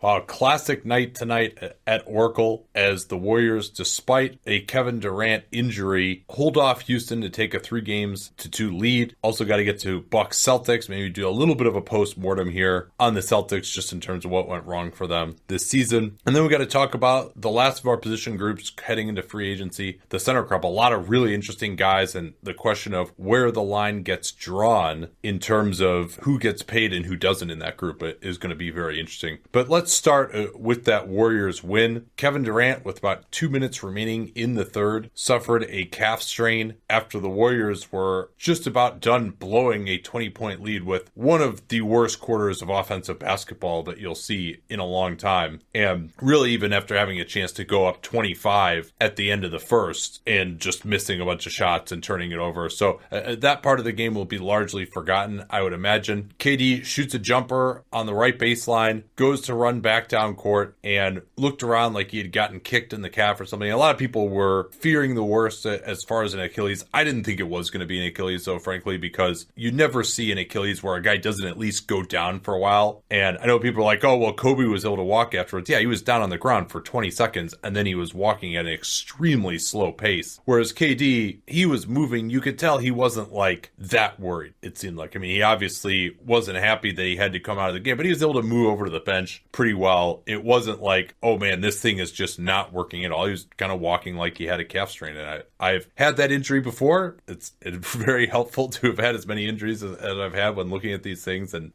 Wow, classic night tonight at Oracle as the Warriors, despite a Kevin Durant injury, hold off Houston to take a 3-2 lead. Also got to get to Bucks Celtics, maybe do a little bit of a post-mortem here on the Celtics just in terms of what went wrong for them this season. And then we got to talk about the last of our position groups heading into free agency, the center crop, a lot of really interesting guys, and the question of where the line gets drawn in terms of who gets paid and who doesn't in that group is going to be very interesting. But let's start with that Warriors win. Kevin Durant, with about 2 minutes remaining in the third, suffered a calf strain after the Warriors were just about done blowing a 20-point lead with one of the worst quarters of offensive basketball that you'll see in a long time. And really, even after having a chance to go up 25 at the end of the first and just missing a bunch of shots and turning it over. So that part of the game will be largely forgotten, I would imagine. KD shoots a jumper on the right baseline, goes to run back down court, and looked around like he had gotten kicked in the calf or something. A lot of people were fearing the worst as far as an Achilles. I didn't think it was going to be an Achilles, though, frankly, because you never see an Achilles where a guy doesn't at least go down for a while. And I know people are like, oh, well, Kobe was able to walk afterwards. Yeah, he was down on the ground for 20 seconds, and then he was walking at an extremely slow pace. Whereas KD, he was moving. You could tell he wasn't like that worried, it seemed like. I mean, he obviously wasn't happy that he had to come out of the game, but he was able to move over to the bench pretty well. It wasn't like, oh man, this thing is just not working at all. He was kind of walking like he had a calf strain. And I've had that injury before. It's very helpful to have had as many injuries as I've had when looking at these things. And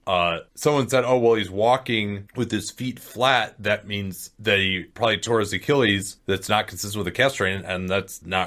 someone said, oh, well, he's walking with his feet flat. That means that he probably tore his Achilles. That's not consistent with a calf strain. And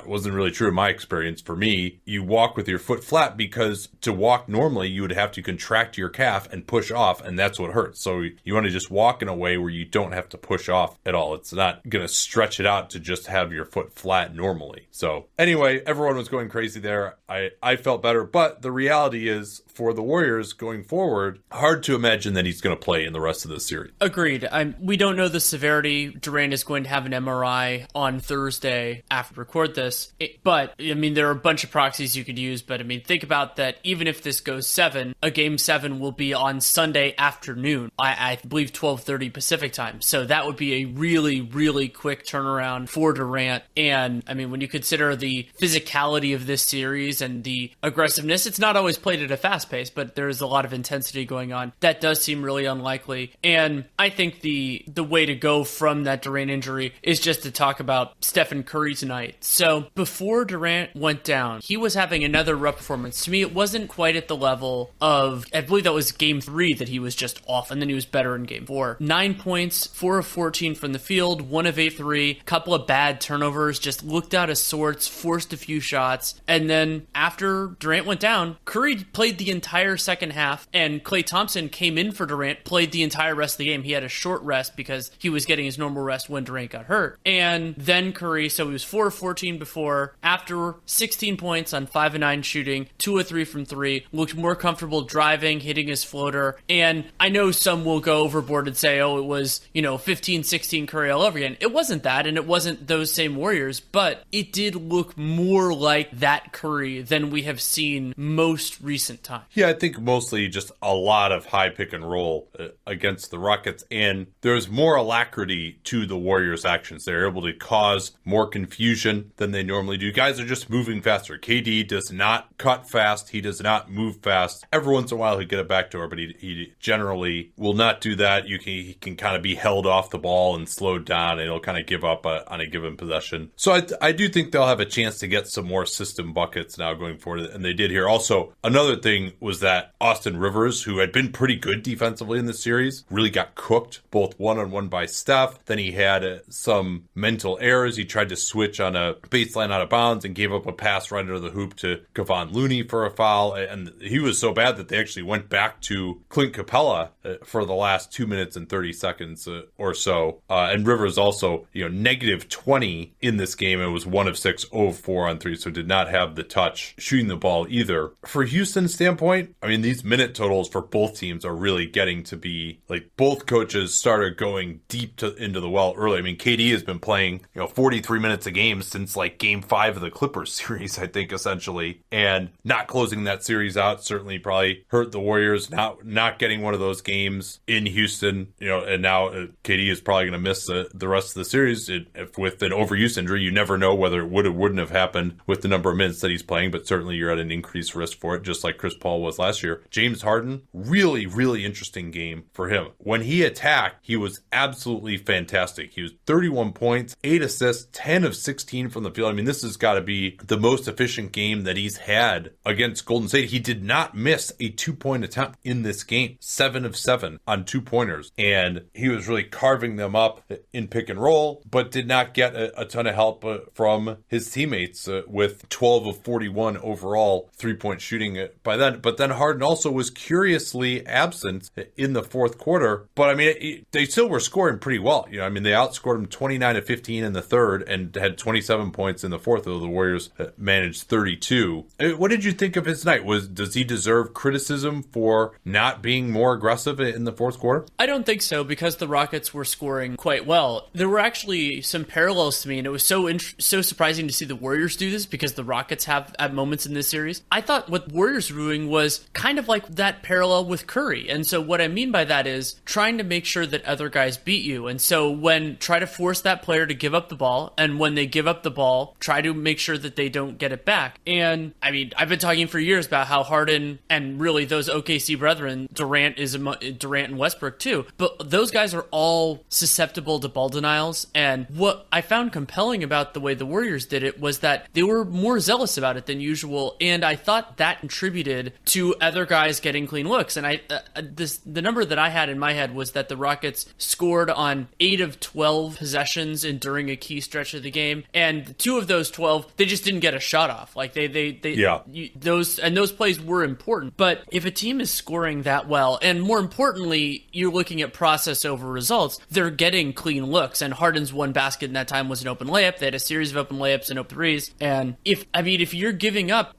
wasn't really true in my experience. For me, you walk with your foot flat because to walk normally, you would have to contract your calf and push off. And that's what hurts. So you want to just walk in a way where you don't have to push off at all. It's not going to stretch it out to just have your foot flat normally. So anyway, everyone was going crazy there. I felt better, but the reality is for the Warriors going forward, hard to imagine that he's going to play in the rest of the series. Agreed. We don't know the severity. Durant is going to have an MRI on Thursday after we record this. But, I mean, there are a bunch of proxies you could use, but I mean, think about that. Even if this goes 7, a game 7 will be on Sunday afternoon. I believe 12:30 Pacific time. So that would be a really, really quick turnaround for Durant. And I mean, when you consider the physicality of this series and the aggressiveness, it's not always played at a fast pace, but there's a lot of intensity going on. That does seem really unlikely. And I think the way to go from that Durant injury is just to talk about Stephen Curry tonight. So before Durant went down, he was having another rough performance. To me, it wasn't quite at the level of, I believe that was game 3 that he was just off, and then he was better in game 4. 9 points, 4 of 14 from the field, 1 of 8 3, couple of bad turnovers, just looked out of sorts, forced a few shots. And then after Durant went down, Curry played the entire second half, and Klay Thompson came in for Durant, played the entire rest of the game. He had a short rest because he was getting his normal rest when Durant got hurt. And then Curry, so he was 4 of 14 before, after 16 points on 5 of 9 shooting, 2 of 3 from 3, looked more comfortable driving, hitting his floater. And I know some will go overboard and say, oh, it was, 15-16 Curry all over again. It wasn't that, and it wasn't those same Warriors, but it did look more like that Curry than we have seen most recent time. Yeah, I think mostly just a lot of high pick and roll against the Rockets, and there's more alacrity to the Warriors' actions. They're able to cause more confusion than they normally do. Guys are just moving faster. KD does not cut fast. He does not move fast. Every once in a while he'll get it back to her, but he generally will not do that. He can kind of be held off the ball and slowed down, and he'll kind of give up on a given possession. So I do think they'll have a chance to get some more system buckets now going forward, and they did here. Also, another thing was that Austin Rivers, who had been pretty good defensively in this series, really got cooked, both one-on-one by Steph. Then he had some mental errors. He tried to switch on a baseline out of bounds and gave up a pass right under the hoop to Kevon Looney for a foul, and he was so bad that they actually went back to Clint Capella for the last 2 minutes and 30 seconds or so. And Rivers also, negative 20 in this game. It was 1 of 6, 0 of 4 on 3, so did not have the touch shooting the ball either. For Houston's standpoint, standpoint, I mean, these minute totals for both teams are really getting to be like both coaches started going deep into the well early. I mean, KD has been playing, 43 minutes a game since like game 5 of the Clippers series, I think, essentially, and not closing that series out certainly probably hurt the Warriors. Not getting one of those games in Houston, and now KD is probably going to miss the rest of the series. If with an overuse injury, you never know whether it would or wouldn't have happened with the number of minutes that he's playing, but certainly you're at an increased risk for it, just like Chris Paul was last year. James Harden, really, really interesting game for him. When he attacked, he was absolutely fantastic. He was 31 points, 8 assists, 10 of 16 from the field. I mean, this has got to be the most efficient game that he's had against Golden State. He did not miss a 2-point attempt in this game, 7 of 7 on 2-pointers. And he was really carving them up in pick and roll, but did not get a ton of help from his teammates with 12 of 41 overall 3-point shooting by then. But then Harden also was curiously absent in the fourth quarter. But I mean, they still were scoring pretty well. I mean, they outscored him 29 to 15 in the third and had 27 points in the fourth, though the Warriors managed 32. What did you think of his night? Does he deserve criticism for not being more aggressive in the fourth quarter? I don't think so, because the Rockets were scoring quite well. There were actually some parallels to me, and it was so surprising to see the Warriors do this, because the Rockets have at moments in this series. I thought what the Warriors were doing was kind of like that parallel with Curry. And so what I mean by that is trying to make sure that other guys beat you. And so try to force that player to give up the ball, and when they give up the ball, try to make sure that they don't get it back. And I mean, I've been talking for years about how Harden and really those OKC brethren, Durant and Westbrook too, but those guys are all susceptible to ball denials. And what I found compelling about the way the Warriors did it was that they were more zealous about it than usual, and I thought that contributed to other guys getting clean looks. And the number that I had in my head was that the Rockets scored on 8 of 12 possessions during a key stretch of the game, and 2 of those 12 they just didn't get a shot off. Like those plays were important. But if a team is scoring that well, and more importantly, you're looking at process over results, they're getting clean looks. And Harden's one basket in that time was an open layup. They had a series of open layups and open threes. And if you're giving up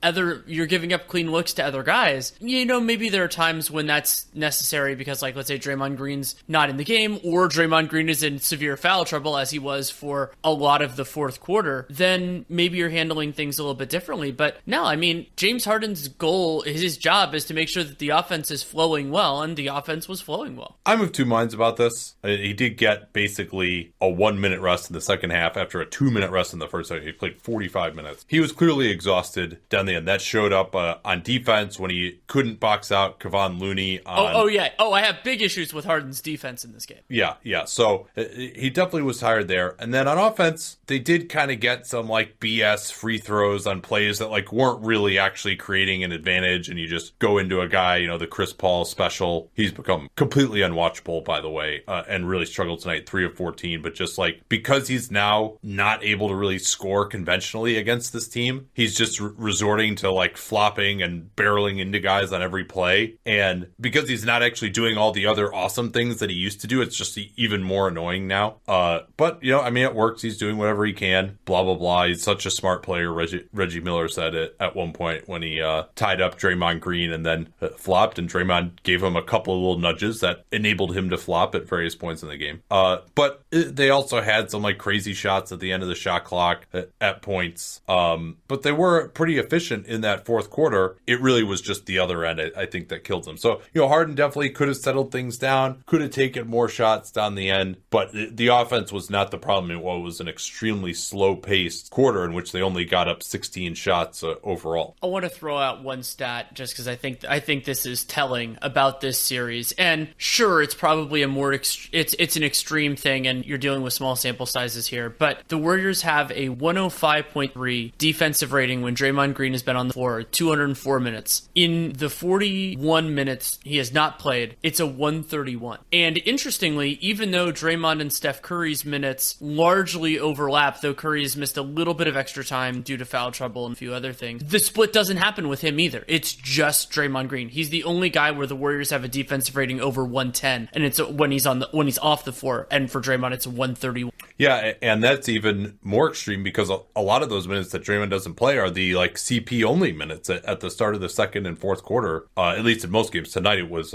clean looks to other guys, maybe there are times when that's necessary, because like, let's say Draymond Green's not in the game, or Draymond Green is in severe foul trouble, as he was for a lot of the fourth quarter, then maybe you're handling things a little bit differently. But no, I mean, James Harden's goal, his job is to make sure that the offense is flowing well, and the offense was flowing well. I'm of two minds about this. He did get basically a 1-minute rest in the second half after a 2-minute rest in the first half. He played 45 minutes. He was clearly exhausted down the end. That showed up on defense when he couldn't box out Kevon Looney. I have big issues with Harden's defense in this game. Yeah. So he definitely was tired there. And then on offense, they did kind of get some like BS free throws on plays that like weren't really actually creating an advantage. And you just go into a guy, the Chris Paul special. He's become completely unwatchable, by the way, and really struggled tonight, 3 of 14. But just like, because he's now not able to really score conventionally against this team, he's just resorting to like flopping and barreling into guys on every play. And because he's not actually doing all the other awesome things that he used to do, it's just even more annoying now. But it works. He's doing whatever he can, blah, blah, blah. He's such a smart player. Reggie Miller said it at one point when he tied up Draymond Green and then flopped, and Draymond gave him a couple of little nudges that enabled him to flop at various points in the game. But they also had some like crazy shots at the end of the shot clock at points. But they were pretty efficient in that fourth quarter. It really was just the other end, I think, that killed them. So, Harden definitely could have settled things down, could have taken more shots down the end, but the offense was not the problem in what was an extremely slow-paced quarter in which they only got up 16 shots overall. I want to throw out one stat just because I think this is telling about this series. And sure, it's probably it's an extreme thing, and you're dealing with small sample sizes here, but the Warriors have a 105.3 defensive rating when Draymond Green has been on the floor 204 minutes. In the 41 minutes he has not played, it's a 131. And interestingly, even though Draymond and Steph Curry's minutes largely overlap, though Curry has missed a little bit of extra time due to foul trouble and a few other things, the split doesn't happen with him either. It's just Draymond Green. He's the only guy where the Warriors have a defensive rating over 110, and it's when he's off the floor. And for Draymond, it's 131. Yeah, and that's even more extreme because a lot of those minutes that Draymond doesn't play are the like CP only minutes at the start of the second and fourth quarter. At least in most games. Tonight it was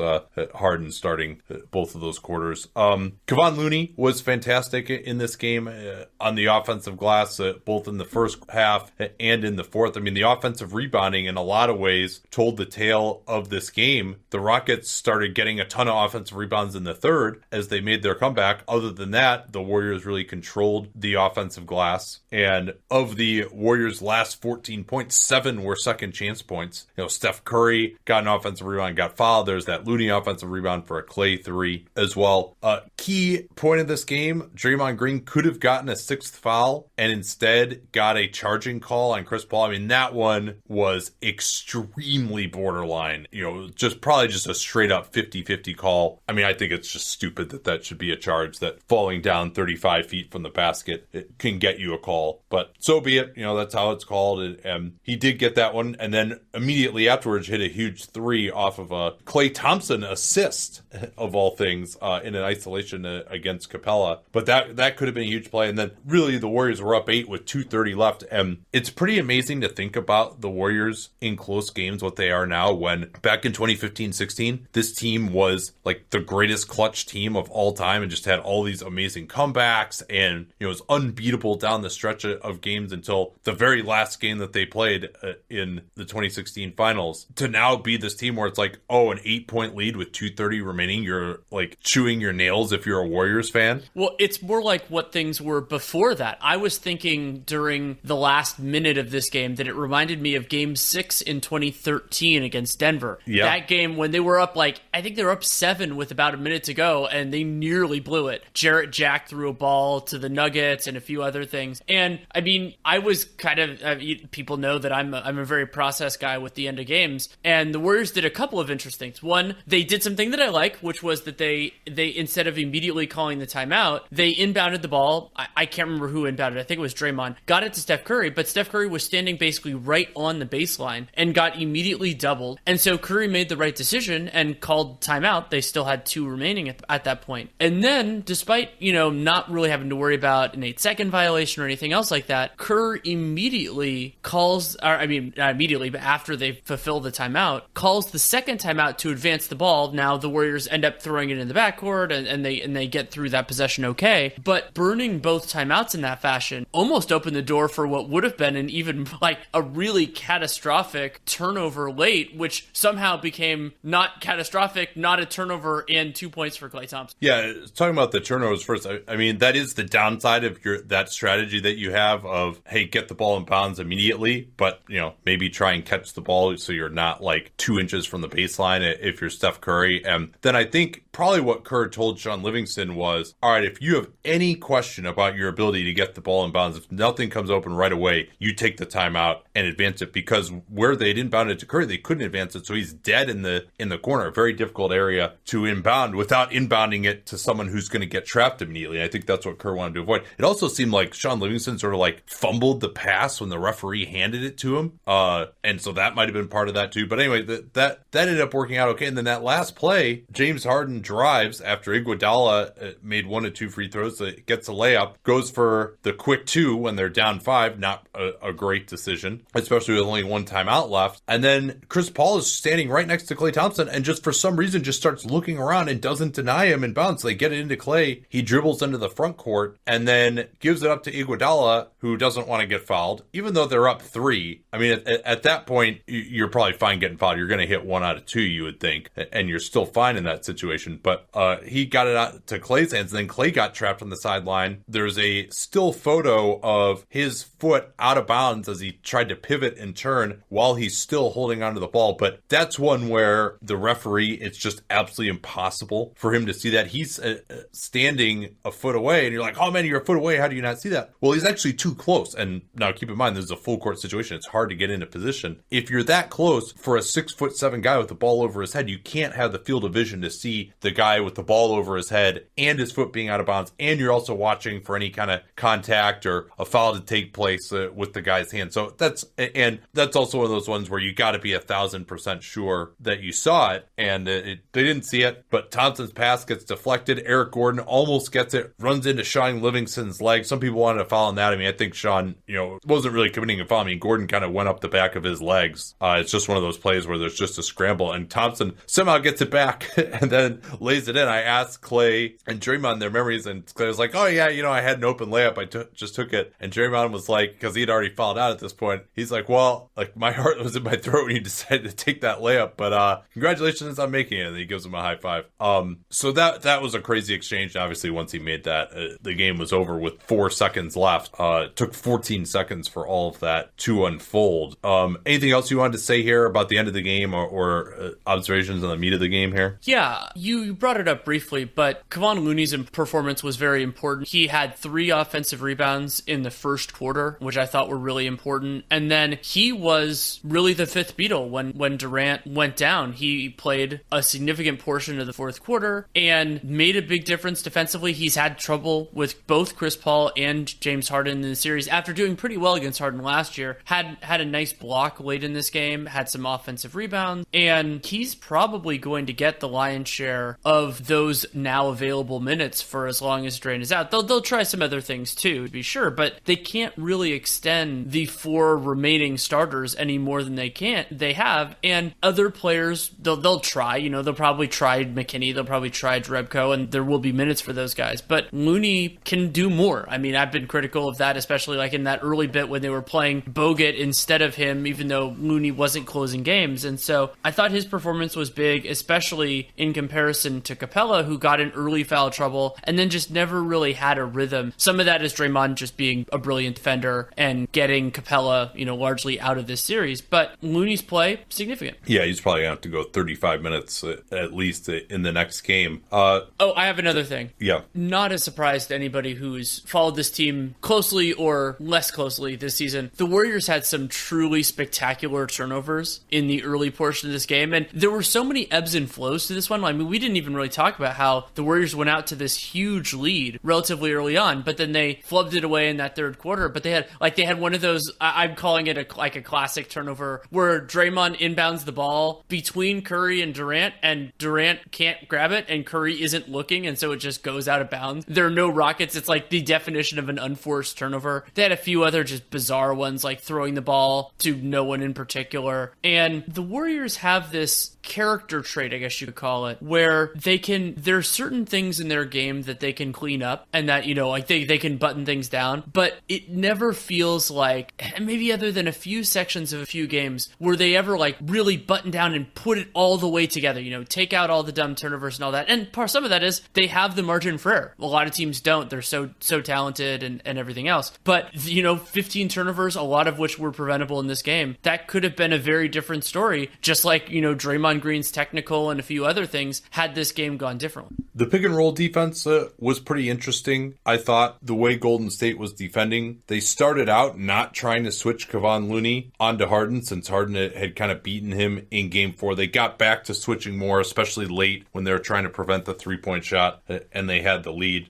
Harden starting both of those quarters. Kevon Looney was fantastic in this game on the offensive glass, both in the first half and in the fourth. I mean, the offensive rebounding in a lot of ways told the tale of this game. The Rockets started getting a ton of offensive rebounds in the third as they made their comeback. Other than that, the Warriors really controlled the offensive glass. And of the Warriors' last 14 points, 7 were second chance points. Steph Curry got an offensive rebound, got fouled. There's that Looney offensive rebound for a Clay 3 as well. Key point of this game, Draymond Green could have gotten a sixth foul and instead got a charging call on Chris Paul. I mean, that one was extremely borderline, probably just a straight up 50-50 call. I mean, I think it's just stupid that should be a charge, that falling down 35 feet from the basket it can get you a call, but so be it. That's how it's called. And he did get that one. And then immediately afterwards hit a huge 3 off of a Klay Thompson assist of all things in an isolation against Capella. But that could have been a huge play. And then really the Warriors were up 8 with 2:30 left. And it's pretty amazing to think about the Warriors in close games, what they are now, when back in 2015-16, this team was like the greatest clutch team of all time and just had all these amazing comebacks and it was unbeatable down the stretch of games until the very last game that they played in the 2016 finals. To now be this team where it's like, an 8-point lead with 2:30 remaining, you're like chewing your nails if you're a Warriors fan. Well, it's more like what things were before that. I was thinking during the last minute of this game that it reminded me of Game 6 in 2013 against Denver. Yeah. That game when they were up I think they were up 7 with about a minute to go and they nearly blew it. Jarrett Jack threw a ball to the Nuggets and a few other things. And I mean, I was kind of, people know that I'm a very process guy with the end of games. And the Warriors did a couple of interesting things. One, they did something that I like, which was that they instead of immediately calling the timeout, they inbounded the ball. I can't remember who inbounded. I think it was Draymond. Got it to Steph Curry, but Steph Curry was standing basically right on the baseline and got immediately doubled. And so Curry made the right decision and called timeout. They still had 2 remaining at that point. And then, despite, not really having to worry about an 8-second violation or anything else like that, Kerr immediately calls, not immediately, but after they fulfill the timeout, calls the second timeout to advance the ball. Now the Warriors end up throwing it in the backcourt and they get through that possession okay. But burning both timeouts in that fashion almost opened the door for what would have been an even a really catastrophic turnover late, which somehow became not catastrophic, not a turnover, and 2 points for Klay Thompson. Yeah, talking about the turnovers first, I mean, that is the downside of that strategy that you have of, hey, get the ball in bounds immediately, but, maybe try and catch the ball so you're not 2 inches from the baseline if you're Steph Curry. And then I think probably what Kerr told Sean Livingston was, all right, if you have any question about your ability to get the ball in bounds, if nothing comes open right away, you take the timeout and advance it, because where they'd inbounded to Curry, they couldn't advance it. So he's dead in the corner, a very difficult area to inbound without inbounding it to someone who's going to get trapped immediately. I think that's what Kerr wanted to avoid. It also seemed like Sean Livingston sort of fumbled the pass when the referee handed it to him. And so that might have been part of that too. But anyway, that ended up working out okay. And then that last play, James Harden drives after Iguodala made 1 of 2 free throws, gets a layup, goes for the quick 2 when they're down 5. Not a great decision, especially with only 1 timeout left. And then Chris Paul is standing right next to Klay Thompson and just for some reason just starts looking around and doesn't deny him in bounds. They get it into Klay. He dribbles into the front court and then gives it up to Iguodala, who doesn't want to get fouled, even though they're up 3. I mean, at that point, you're probably fine getting fouled. You're going to hit 1 out of 2, you would think, and you're still fine in that situation. But he got it out to Klay's hands, and then Klay got trapped on the sideline. There's a still photo of his foot out of bounds as he tried to pivot and turn while he's still holding onto the ball. But that's one where the referee, it's just absolutely impossible for him to see that. He's standing a foot away, and you're like, oh man, you're a foot away. How do you not see that? Well, he's actually too close. And now keep in mind, this is a full court situation. It's hard to get into position. If you're that close for a 6'7" guy with the ball over his head, you can't have the field of vision to see the guy with the ball over his head and his foot being out of bounds. And you're also watching for any kind of contact or a foul to take place with the guy's hand. So that's also one of those ones where you got to be 1,000% sure that you saw it. And they didn't see it, but Thompson's pass gets deflected. Eric Gordon almost gets it, runs into Sean Livingston's leg. Some people wanted to foul on that. I mean, I think Sean, wasn't really committing a foul. I mean, Gordon kind of went up the back of his legs. It's just one of those plays where there's just a scramble, and Thompson somehow gets it back and then lays it in. I asked Clay and Draymond their memories, and Clay was like, oh yeah, I had an open layup. I just took it. And Draymond was like, because he'd already fouled out at this point, he's like, well, like my heart was in my throat when you decided to take that layup, but congratulations on making it. And he gives him a high five. So that was a crazy exchange. Obviously, once he made that, the game was over with 4 seconds left. It took 14 seconds for all of that to unfold. Anything else you wanted to say here about the end of the game or observations on the meat of the game here? Yeah, you brought it up briefly, but Kevon Looney's performance was very important. He had 3 offensive rebounds in the first quarter, which I thought were really important. And then he was really the fifth Beatle when Durant went down. He played a significant portion of the fourth quarter and made a big difference defensively. He's had trouble with both Chris Paul and James Harden in the series after doing pretty well against Harden last year. Had a nice block late in this game, had some offensive rebounds, and he's probably going to get the lion's share of those now available minutes for as long as Durant is out. They'll try some other things too, to be sure, but they can't really extend the 4 remaining starters any more than they have, and other players they'll try. They'll probably try McKinney, they'll probably try Drebko, and there will be minutes for those guys. But Looney can do more. I mean, I've been critical of that, especially like in that early bit when they were playing Bogut instead of him, even though Looney wasn't closing games. And so I thought his performance was big, especially in comparison to Capella, who got in early foul trouble and then just never really had a rhythm. Some of that is Draymond just being a brilliant defender and getting Capella, largely out of this series. But Looney's play, significant. Yeah, he's probably going to have to go 35 minutes at least in the next game. I have another thing. Yeah. Not a surprise to anybody who's followed this team closely or less closely this season. The Warriors had some truly spectacular turnovers in the early portion of this game, and there were so many ebbs and flows to this one. I mean, we didn't even really talk about how the Warriors went out to this huge lead relatively early on, but then they flubbed it away in that third quarter. But they had one of those, I'm calling it a classic turnover, where Draymond inbounds the ball between Curry and Durant can't grab it, and Curry isn't looking, and so it just goes out of bounds. There are no rockets. It's like the definition of an unforced turnover. They had a few other just bizarre ones, like throwing the ball to no one in particular. And the Warriors have this character trait, I guess you could call it, where there are certain things in their game that they can clean up and that, they can button things down, but it never feels like, maybe other than a few sections of a few games, where they ever like really button down and put it all the way together, take out all the dumb turnovers and all that. And some of that is they have the margin for error. A lot of teams don't. They're so talented and everything else. But, 15 turnovers, a lot of which were preventable in this game, that could have been a very different story, just like, Draymond Green's technical and a few other things had this game gone differently. The pick and roll defense was pretty interesting. I thought the way Golden State was defending, they started out not trying to switch Kevon Looney onto Harden since Harden had kind of beaten him in game 4. They got back to switching more, especially late when they were trying to prevent the 3-point shot and they had the lead.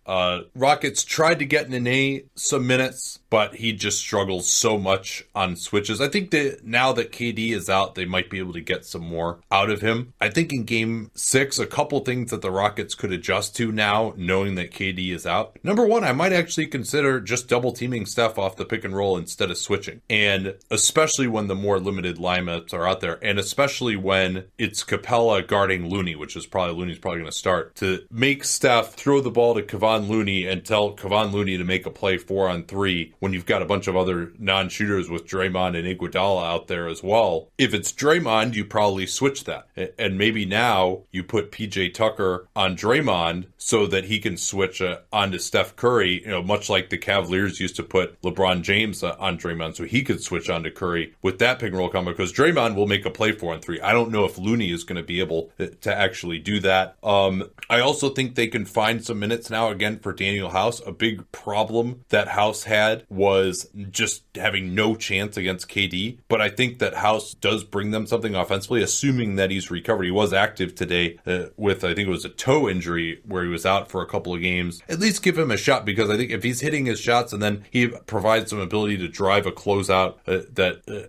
Rockets tried to get Nene some minutes, but he just struggles so much on switches. I think that now that KD is out, they might be able to get some more out of him. I think in game 6, a couple things that the Rockets could adjust to now, knowing that KD is out. Number 1, I might actually consider just double teaming Steph off the pick and roll instead of switching. And especially when the more limited lineups are out there, and especially when it's Capella guarding Looney, which is Looney's probably going to start, to make Steph throw the ball to Kevon Looney and tell Kevon Looney to make a play 4-on-3 when you've got a bunch of other non-shooters with Draymond and Iguodala out there as well. If it's Draymond, you probably switch that. And maybe now you put PJ Tucker on Draymond so that he can switch onto Steph Curry, much like the Cavaliers used to put LeBron James on Draymond so he could switch onto Curry with that pick and roll combo, because Draymond will make a play 4-on-3. I don't know if Looney is going to be able to actually do that. I also think they can find some minutes now again for Daniel House. A big problem that House had was just having no chance against KD, but I think that House does bring them something offensively, assuming that he's recovered. He was active today with, I think it was a toe injury where he was out for a couple of games. At least give him a shot, because I think if he's hitting his shots and then he provides some ability to drive a closeout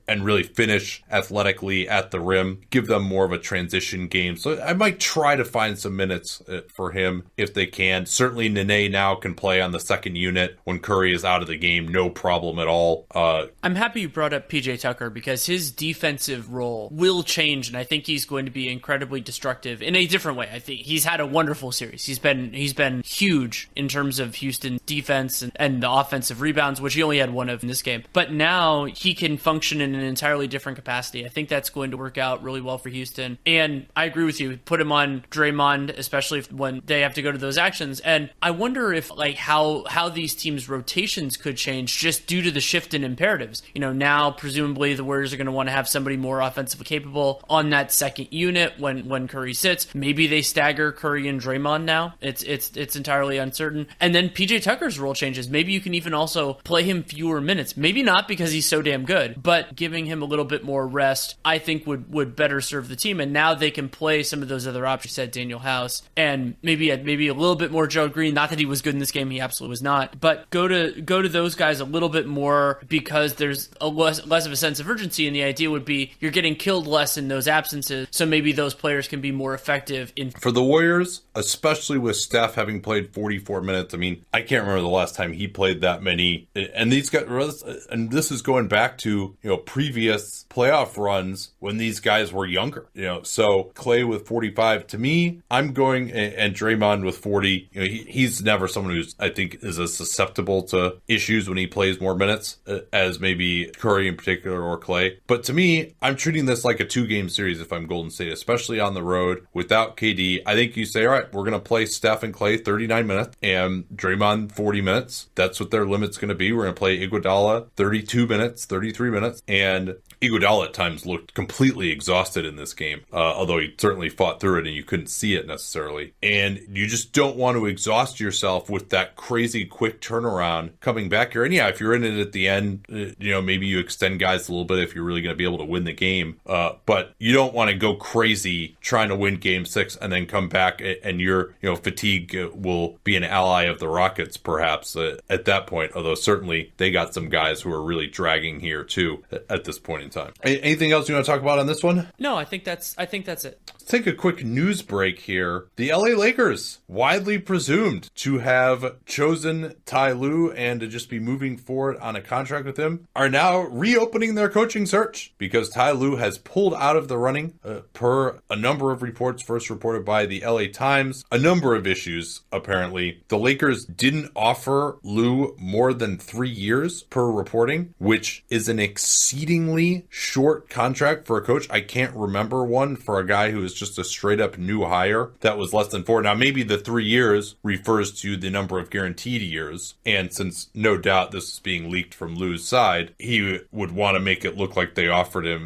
and really finish athletically at the rim, give them more of a transition game. So I might try to find some minutes for him if they can. Certainly Nene now can play on the second unit when Curry is out of the game, no problem at all. I'm happy you brought up PJ Tucker because his defensive role will change, and I think he's going to be incredibly destructive in a different way. I think he's had a wonderful series. He's been huge in terms of Houston defense and the offensive rebounds, which he only had one of in this game. But now he can function in an entirely different capacity. I think that's going to work out really well for Houston. And I agree with you. Put him on Draymond, especially when they have to go to those actions. And I wonder if how these teams' rotations could change just due to the shift in imperatives. Now presumably the Warriors are going to want to have somebody more offensively capable on that second unit when Curry sits. Maybe they stagger Curry and Draymond now. It's entirely uncertain. And then PJ Tucker's role changes. Maybe you can even also play him fewer minutes. Maybe not because he's so damn good, but giving him a little bit more rest, I think would better serve the team. And now they can play some of those other options. You said Daniel House and maybe a little bit more Joe Green. Not that he was good in this game, he absolutely was not. But go to those guys a little bit more because there's a less of a sense of urgency. And the idea would be you're getting killed less in those absences, so maybe those players can be more effective for the Warriors, especially with Steph having played 44 minutes. I mean, I can't remember the last time he played that many. And these guys, and this is going back to previous playoff runs when these guys were younger. So Clay with 45, to me, I'm going, and Draymond with 40. He's never someone who's, I think, is as susceptible to issues when he plays more minutes as maybe Curry in particular or Clay. But to me, I'm treating this like a 2-game series if I'm Golden State, especially on the road without KD. I think you say, all right, we're going to play Steph and Clay 39 minutes and Draymond 40 minutes. That's what their limit's going to be. We're going to play Iguodala 32 minutes, 33 minutes. And Iguodala at times looked completely exhausted in this game, although he certainly fought through it and you couldn't see it necessarily. And you just don't want to exhaust yourself with that crazy quick turnaround coming back here. And yeah, if you're in it at the end, maybe you extend guys a little bit if you're really going to be able to win the game. But you don't want to go crazy trying to win game 6 and then come back and your fatigue will be an ally of the Rockets perhaps at that point. Although certainly they got some guys who are really dragging here too at this point in time. Anything else you want to talk about on this one? No, I think that's it. Let's take a quick news break here. The LA Lakers, widely presumed to have chosen Ty Lue and to just be moving forward on a contract with him, are now reopening their coaching search because Ty Lue has pulled out of the running per a number of reports first reported by the LA Times. A number of issues, apparently. The Lakers didn't offer Lue more than 3 years per reporting, which is an exceedingly short contract for a coach. I can't remember one for a guy who is just a straight up new hire that was less than 4. Now, maybe the 3 years refers to the number of guaranteed years. And since no doubt this is being leaked from Lue's side, he would want to make it look like they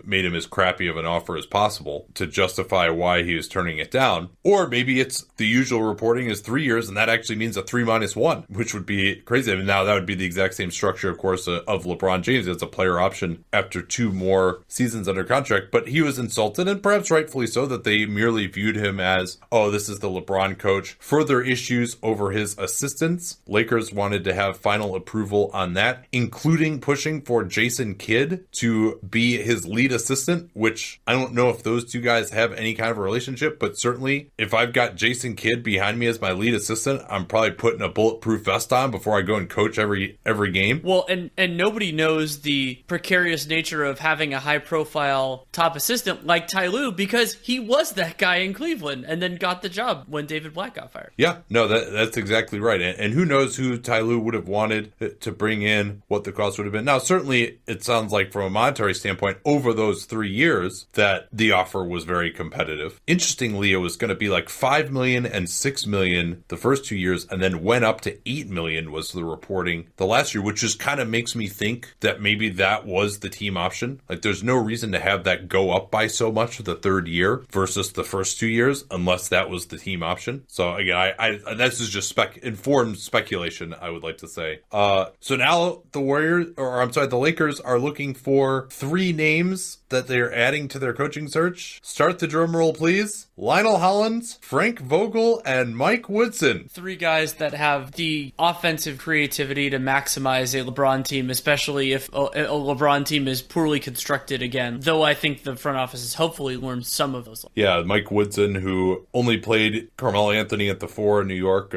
made him as crappy of an offer as possible to justify why he was turning it down. Or maybe it's the usual reporting is 3 years, and that actually means a 3-1, which would be crazy. I mean, now that would be the exact same structure, of course, of LeBron James. It's a player option after 2 more seasons under contract, but he was insulted, and perhaps rightfully so, that they merely viewed him as, oh, this is the LeBron coach. Further issues over his assistants. Lakers wanted to have final approval on that, including pushing for Jason Kidd to be his lead assistant, which I don't know if those two guys have any kind of a relationship, but certainly if I've got Jason Kidd behind me as my lead assistant, I'm probably putting a bulletproof vest on before I go and coach every game. Well, and nobody knows the precarious nature of having a high-profile top assistant like Ty Lue because he was that guy in Cleveland and then got the job when David Black got fired. Yeah, no, that's exactly right. And who knows who Ty Lue would have wanted to bring in, what the cost would have been. Now, certainly it sounds like from a monetary standpoint, over those 3 years, that the offer was very competitive. Interestingly, it was going to be like $5 million and $6 million the first 2 years, and then went up to $8 million was the reporting the last year, which just kind of makes me think that maybe that was the team option. Like, there's no reason to have that go up by so much the third year versus the first 2 years, unless that was the team option. So again, I this is just informed speculation, I would like to say. So now the Lakers are looking for 3 names that they're adding to their coaching search. Start the drum roll, please. Lionel Hollins, Frank Vogel, and Mike Woodson. 3 guys that have the offensive creativity to maximize a LeBron team, especially if a LeBron team is poorly constructed again. Though I think the front office has hopefully learned some of those. Yeah, Mike Woodson, who only played Carmelo Anthony at the 4 in New York,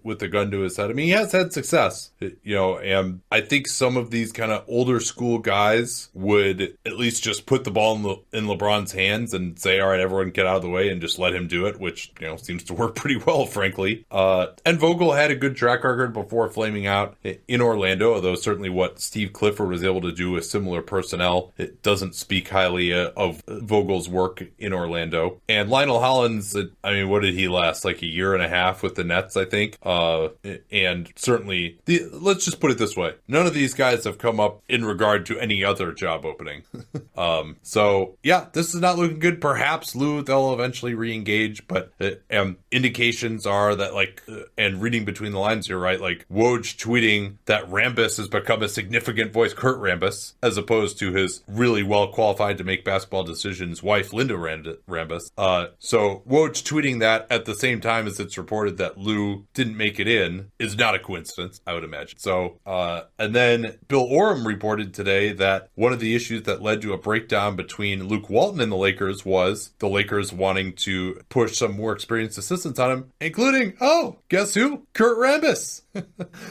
with the gun to his head. I mean, he has had success, and I think some of these kind of older school guys would at least just put the ball in LeBron's hands and say, all right, everyone get out of the way and just let him do it, which, seems to work pretty well, frankly. And Vogel had a good track record before flaming out in Orlando, although certainly what Steve Clifford was able to do with similar personnel, it doesn't speak highly of Vogel's work in Orlando. And Lionel Hollins, what did he last? Like a year and a half with the Nets, I think. And certainly, let's just put it this way. None of these guys have come up in regard to any other job opening. So, yeah, this is not looking good. Perhaps Lou, they'll eventually re-engage, but indications are that, and reading between the lines here, right, Woj tweeting that Rambis has become a significant voice, Kurt Rambis, as opposed to his really well-qualified to make basketball decisions wife, Linda Rambis. So Woj tweeting that at the same time as it's reported that Lou didn't make it in is not a coincidence, I would imagine. So, and then Bill Oram reported today that one of the issues that led to a breakdown between Luke Walton and the Lakers was the Lakers wanting to push some more experienced assistants on him, including, guess who? Kurt Rambis.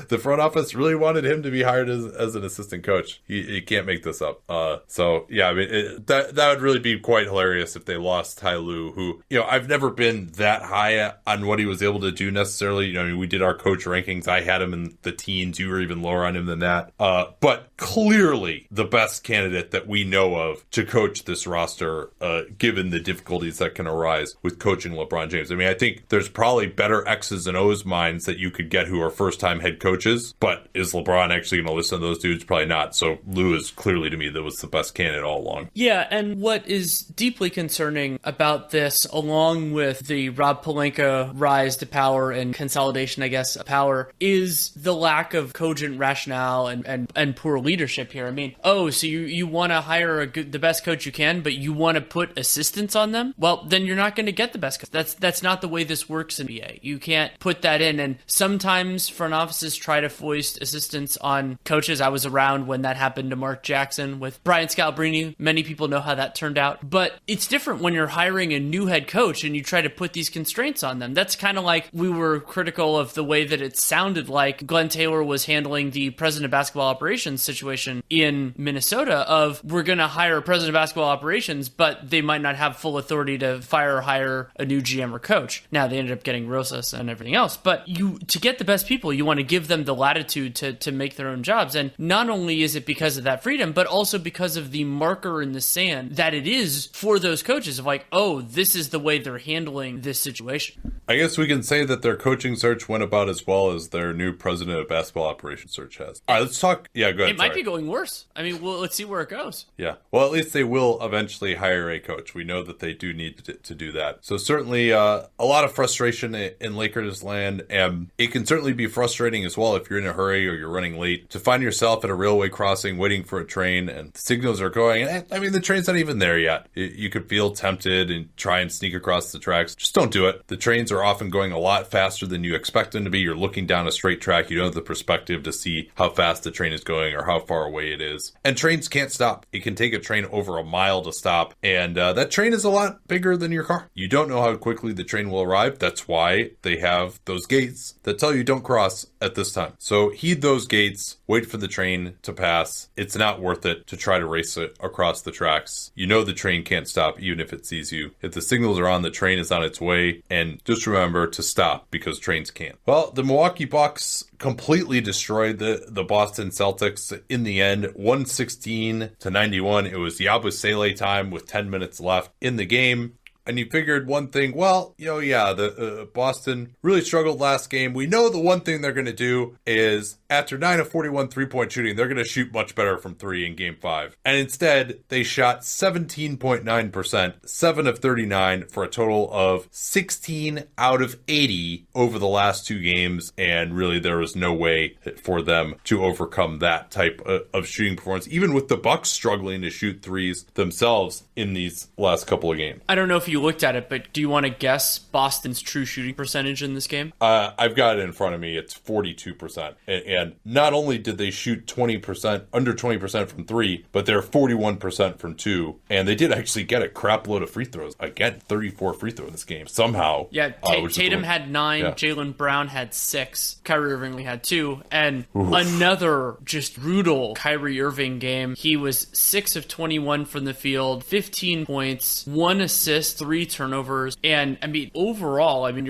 The front office really wanted him to be hired as an assistant coach. You can't make this up. So yeah, that would really be quite hilarious if they lost Ty Lue, who, I've never been that high on what he was able to do necessarily. We did our coach rankings. I had him in the teens. You were even lower on him than that. But clearly the best candidate that we know of to coach this roster, given the difficulties that can arise with coaching LeBron James. I think there's probably better X's and O's minds that you could get who are first-time head coaches, but is LeBron actually going to listen to those dudes? Probably not. So Lou is clearly, to me, that was the best candidate all along. Yeah, and what is deeply concerning about this, along with the Rob Pelinka rise to power and consolidation, I guess, of power, is the lack of cogent rationale and poor leadership here. So you want to hire the best coach you can, but you want to put assistants on them? Well, then you're not going to get the best coach. That's not the way this works in NBA. You can't put that in, and sometimes front offices try to foist assistants on coaches. I was around when that happened to Mark Jackson with Brian Scalabrine. Many people know how that turned out, but it's different when you're hiring a new head coach and you try to put these constraints on them. That's kind of like we were critical of the way that it sounded like Glenn Taylor was handling the president of basketball operations situation in Minnesota of, we're going to hire a president of basketball operations, but they might not have full authority to fire or hire a new GM or coach. Now, they ended up getting Rosas and everything else, but to get the best people, you want to give them the latitude to make their own jobs. And not only is it because of that freedom, but also because of the marker in the sand that it is for those coaches of this is the way they're handling this situation. I guess we can say that their coaching search went about as well as their new president of basketball operations search has. All right, let's talk. Yeah, go ahead. It might be going worse. Let's see where it goes. Yeah. Well, at least they will eventually hire a coach. We know that they do need to do that. So certainly a lot of frustration in Lakers land. And it can certainly be frustrating as well if you're in a hurry or you're running late to find yourself at a railway crossing waiting for a train and signals are going. And the train's not even there yet. You could feel tempted and try and sneak across the tracks. Just don't do it. The trains are often going a lot faster than you expect them to be. You're looking down a straight track. You don't have the perspective to see how fast the train is going or how far away it is. And trains can't stop. It can take a train over a mile to stop. And that train is a lot bigger than your car. You don't know how quickly the train will arrive. That's why they have those gates that tell you don't cross at this time. So heed those gates, wait for the train to pass. It's not worth it to try to race it across the tracks. You know the train can't stop even if it sees you. If the signals are on, the train is on its way. And just remember to stop because trains can't. Well, the Milwaukee Bucks completely destroyed the Boston Celtics in the end, 116-91. It was Yabusele time with 10 minutes left in the game. And you figured one thing, the Boston really struggled last game. We know the one thing they're going to do is after 9 of 41 three-point shooting, they're going to shoot much better from three in game 5. And instead, they shot 17.9%, 7 of 39 for a total of 16 out of 80 over the last 2 games. And really, there was no way for them to overcome that type of shooting performance, even with the Bucks struggling to shoot threes themselves in these last couple of games. I don't know if you you looked at it, but do you want to guess Boston's true shooting percentage in this game? I've got it in front of me. It's 42%. And not only did they shoot 20%, under 20% from three, but they're 41% from two. And they did actually get a crap load of free throws. Again, 34 free throws in this game somehow. Yeah, Tatum had 9, Jaylen Brown had 6, Kyrie Irving only had 2, and another just brutal Kyrie Irving game. He was 6 of 21 from the field, 15 points, 1 assist, 3 turnovers, and I mean overall, I mean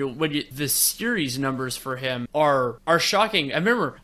the series numbers for him are shocking. I remember,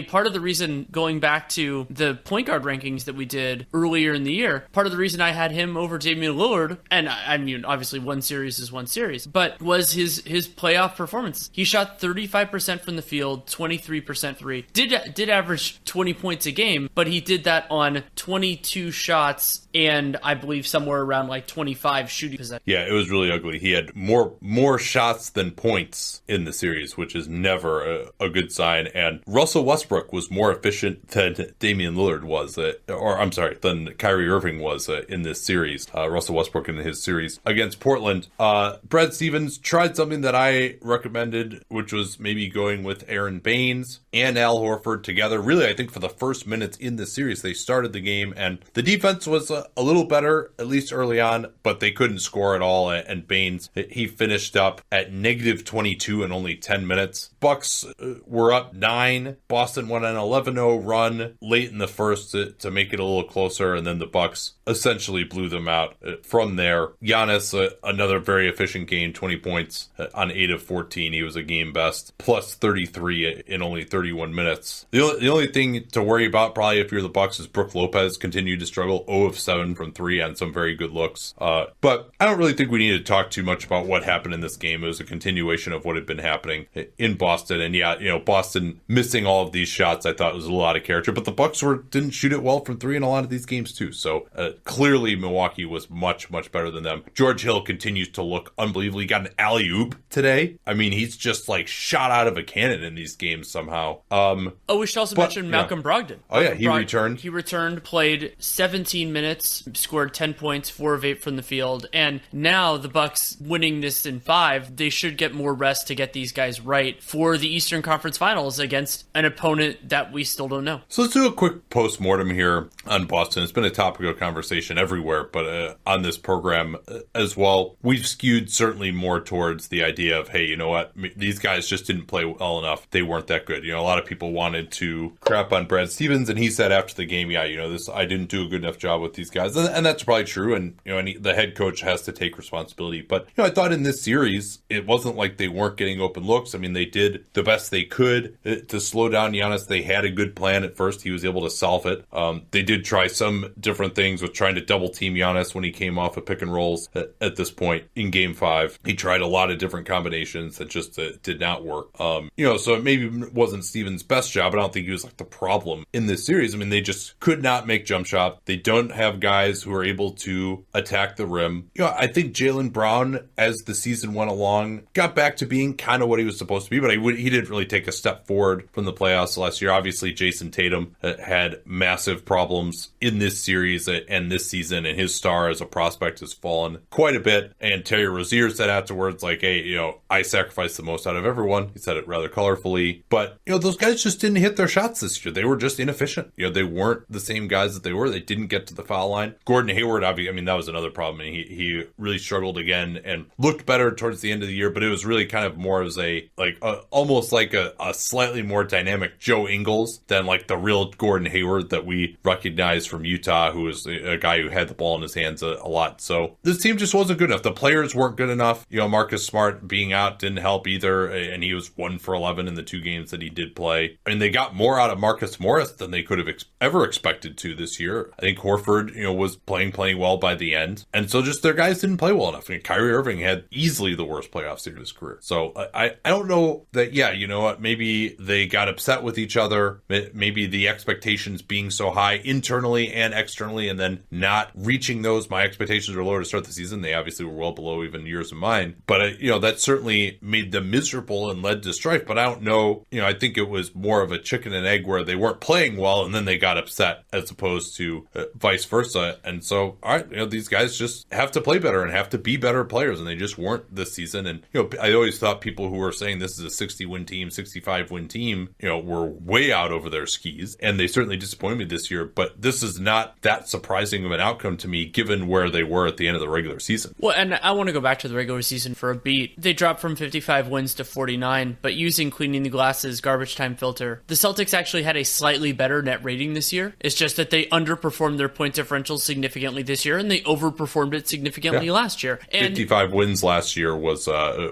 part of the reason, going back to the point guard rankings that we did earlier in the year, part of the reason I had him over Damian Lillard, and I mean obviously one series is one series, but was his playoff performance. He shot 35% from the field, 23% three. Did average 20 points a game, but he did that on 22 shots and I believe somewhere around 25 shooting possessions. Yeah, it was really ugly. He had more shots than points in the series, which is never a good sign. And Russell Westbrook was more efficient than Damian Lillard was, than Kyrie Irving was in this series. Russell Westbrook in his series against Portland. Brad Stevens tried something that I recommended, which was maybe going with Aaron Baines and Al Horford together. Really, I think for the first minutes in the series, they started the game and the defense was a little better, at least early on, but they couldn't score at all. And Baines, he finished up at negative 22 in only 10 minutes. Bucks were up 9. Boston went an 11-0 run late in the first to make it a little closer, and then the Bucks essentially blew them out from there. Giannis, another very efficient game, 20 points on 8 of 14. He was a game best, plus 33 in only 31 minutes. The only thing to worry about probably if you're the Bucks is Brook Lopez continued to struggle, 0 of 7 from 3 on some very good looks. But I don't really think we need to talk too much about what happened in this game. It was a continuation of what had been happening in Boston. And yeah, Boston missing all of these shots I thought was a little out of character, but the Bucks didn't shoot it well from 3 in a lot of these games too. So clearly Milwaukee was much, much better than them. George Hill continues to look unbelievable. He got an alley-oop today. I mean, he's just shot out of a cannon in these games somehow. We should also mention Malcolm Brogdon. He returned. He returned, played 17 minutes, scored 10 points, 4 of 8 from the field, and now the Bucks winning this in 5, they should get more rest to get these guys right for the Eastern Conference Finals against an opponent that we still don't know. So let's do a quick post-mortem here on Boston. It's been a topic of conversation everywhere, but on this program as well, we've skewed certainly more towards the idea of, hey, you know what? These guys just didn't play well enough. They weren't that good. A lot of people wanted to crap on Brad Stevens, and he said after the game, I didn't do a good enough job with these guys. And that's probably true. And, the head coach has to take responsibility. But, I thought in this series, it wasn't like they weren't getting open looks. I mean, they did the best they could to slow down Giannis. They had a good plan at first. He was able to solve it. They did try some different things with trying to double team Giannis when he came off of pick and rolls at this point in game 5. He tried a lot of different combinations that just did not work. So it maybe wasn't Stevens' best job, but I don't think he was the problem in this series. I mean, they just could not make jump shots. They don't have guys who are able to attack the rim. I think Jaylen Brown, as the season went along, got back to being kind of what he was supposed to be, but he didn't really take a step forward from the playoffs last year. Obviously, Jason Tatum had massive problems in this series and this season, and his star as a prospect has fallen quite a bit. And Terry Rozier said afterwards, hey, I sacrificed the most out of everyone. He said it rather colorfully, but those guys just didn't hit their shots this year. They were just inefficient. They weren't the same guys that they were. They didn't get to the foul line. Gordon Hayward, obviously, that was another problem. He really struggled again and looked better towards the end of the year, but it was really kind of more as almost like a slightly more dynamic Joe Ingles than the real Gordon Hayward that we recognize from Utah, who was a guy who had the ball in his hands a lot. So this team just wasn't good enough. The players weren't good enough. Marcus Smart being out didn't help either, and he was 1 for 11 in the 2 games that he did play. And they got more out of Marcus Morris than they could have ever expected to this year. I think Horford, was playing well by the end. And so just their guys didn't play well enough. Kyrie Irving had easily the worst playoff series of his career. So I don't know that, maybe they got upset with each other. Maybe the expectations being so high internally and externally, and then not reaching those. My expectations were lower to start the season. They obviously were well below even yours and mine. But, that certainly made them miserable and led to strife. But I don't know, I think it was more of a chicken and egg where they weren't playing well and then they got upset as opposed to vice versa. And so, all right, these guys just have to play better and have to be better players, and they just weren't this season. And, I always thought people who were saying this is a 60-win team, 65-win team, were way out over their skis, and they certainly disappointed me this year. But this is not that surprising of an outcome to me, given where they were at the end of the regular season. Well, and I want to go back to the regular season for a beat. They dropped from 55 wins to 49, but using cleaning the glasses garbage time filter, the Celtics actually had a slightly better net rating this year. It's just that they underperformed their point differential significantly this year, and they overperformed it significantly last year. And 55 wins last year was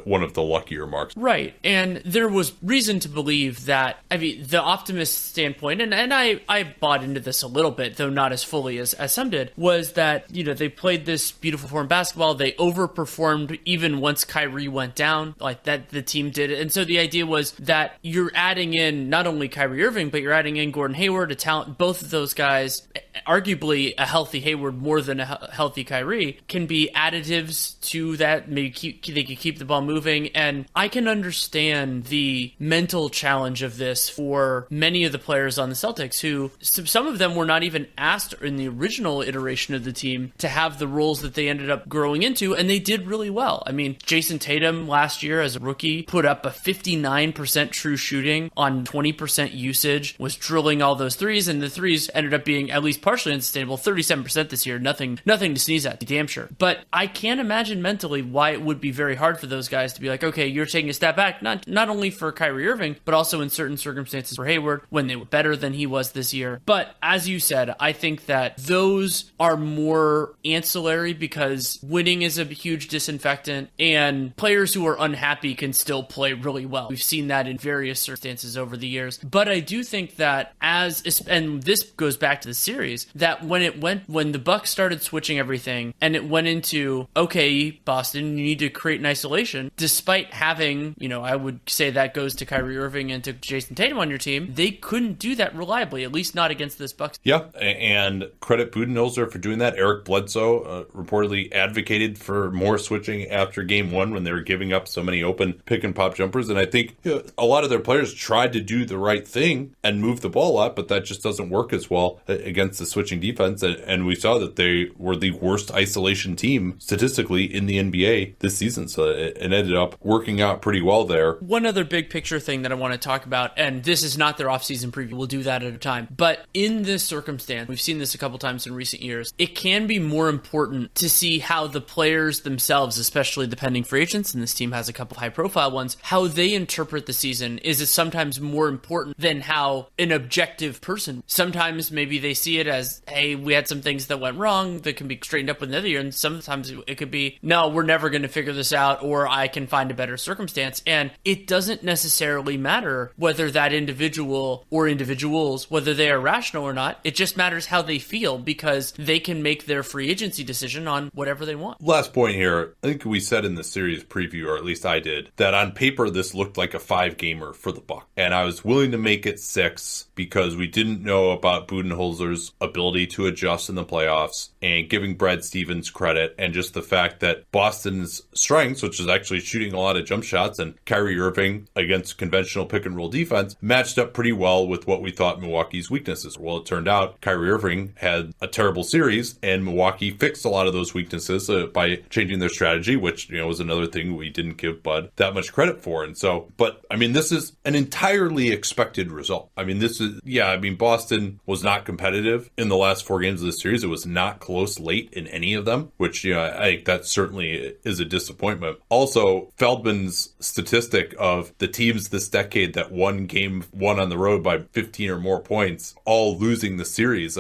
one of the luckier marks. Right, and there was reason to believe that, the optimist standpoint, and I bought into this a little bit, though not as fully as some did, was that, they played this beautiful form of basketball, they overperformed even once Kyrie went down, like that the team did it, and so the idea was that you're adding in not only Kyrie Irving, but you're adding in Gordon Hayward, a talent, both of those guys, arguably a healthy Hayward more than a healthy Kyrie, can be additives to that. Maybe they could keep the ball moving, and I can understand the mental challenge of this for many of the players on the Celtics who, some of them were not even asked in the original iteration of the team to have the roles that they ended up growing into, and they did really well. Jason Tatum last year as a rookie put up a 59% true shooting on 20% usage, was drilling all those threes, and the threes ended up being at least partially unsustainable. 37% this year, nothing to sneeze at, damn sure. But I can't imagine mentally why it would be very hard for those guys to be like, okay, you're taking a step back, not only for Kyrie Irving, but also in certain circumstances for Hayward when they were better than he was this year. But as you said, I think that those are more ancillary because winning is a huge disinfectant, and players who are unhappy can still play really well. We've seen that in various circumstances over the years. But I do think that and this goes back to the series, that when the Bucks started switching everything and it went into, okay, Boston, you need to create an isolation, despite having, I would say that goes to Kyrie Irving and to Jason Tatum on your team, they couldn't do that reliably, at least not against this Bucks. Yeah, and credit Budenholzer for doing that. Eric Bledsoe reportedly advocated for more switching after game one when they were giving up so many open pick and pop jumpers, and I think a lot of their players tried to do the right thing and move the ball a lot, but that just doesn't work as well against the switching defense, and we saw that they were the worst isolation team statistically in the NBA this season, so it ended up working out pretty well there. One other big picture thing that I want to talk about, and this is not their offseason preview, we'll do that at a time, but in this circumstance, we've seen this a couple times in recent years, it can be more important to see how the players themselves, especially the pending free agents, and this team has a couple high-profile ones, how they interpret the season is sometimes more important than how an objective person. Sometimes maybe they see it as, hey, we had some things that went wrong that can be straightened up with another year, and sometimes it could be, no, we're never going to figure this out, or I can find a better circumstance. And it doesn't necessarily matter whether that individual or individuals, whether they are rational or not. It just matters how they feel, because they can make their free agency decision on whatever they want. Last point here, I think we said in the series preview, or at least I did, that on paper this looked like a 5-gamer for the Bucks, and I was willing to make it 6 because we didn't know about Budenholzer's ability to adjust in the playoffs, and giving Brad Stevens credit, and just the fact that Boston's strengths, which is actually shooting a lot of jump shots, and Kyrie Irving against conventional pick and roll defense, matched up pretty well with what we thought Milwaukee's weaknesses. Well, it turned out Kyrie Irving had a terrible series, and Milwaukee fixed a lot of those weaknesses by changing their strategy, which was another thing we didn't give Bud that much credit for. And so, but this is an entirely expected result. Boston was not competitive in the last 4 games of the series. It was not close late in any of them, which I think that certainly is a disappointment. Also, Feldman's statistic of the teams this decade that won game 1 on the road by 15 or more points, all losing the series,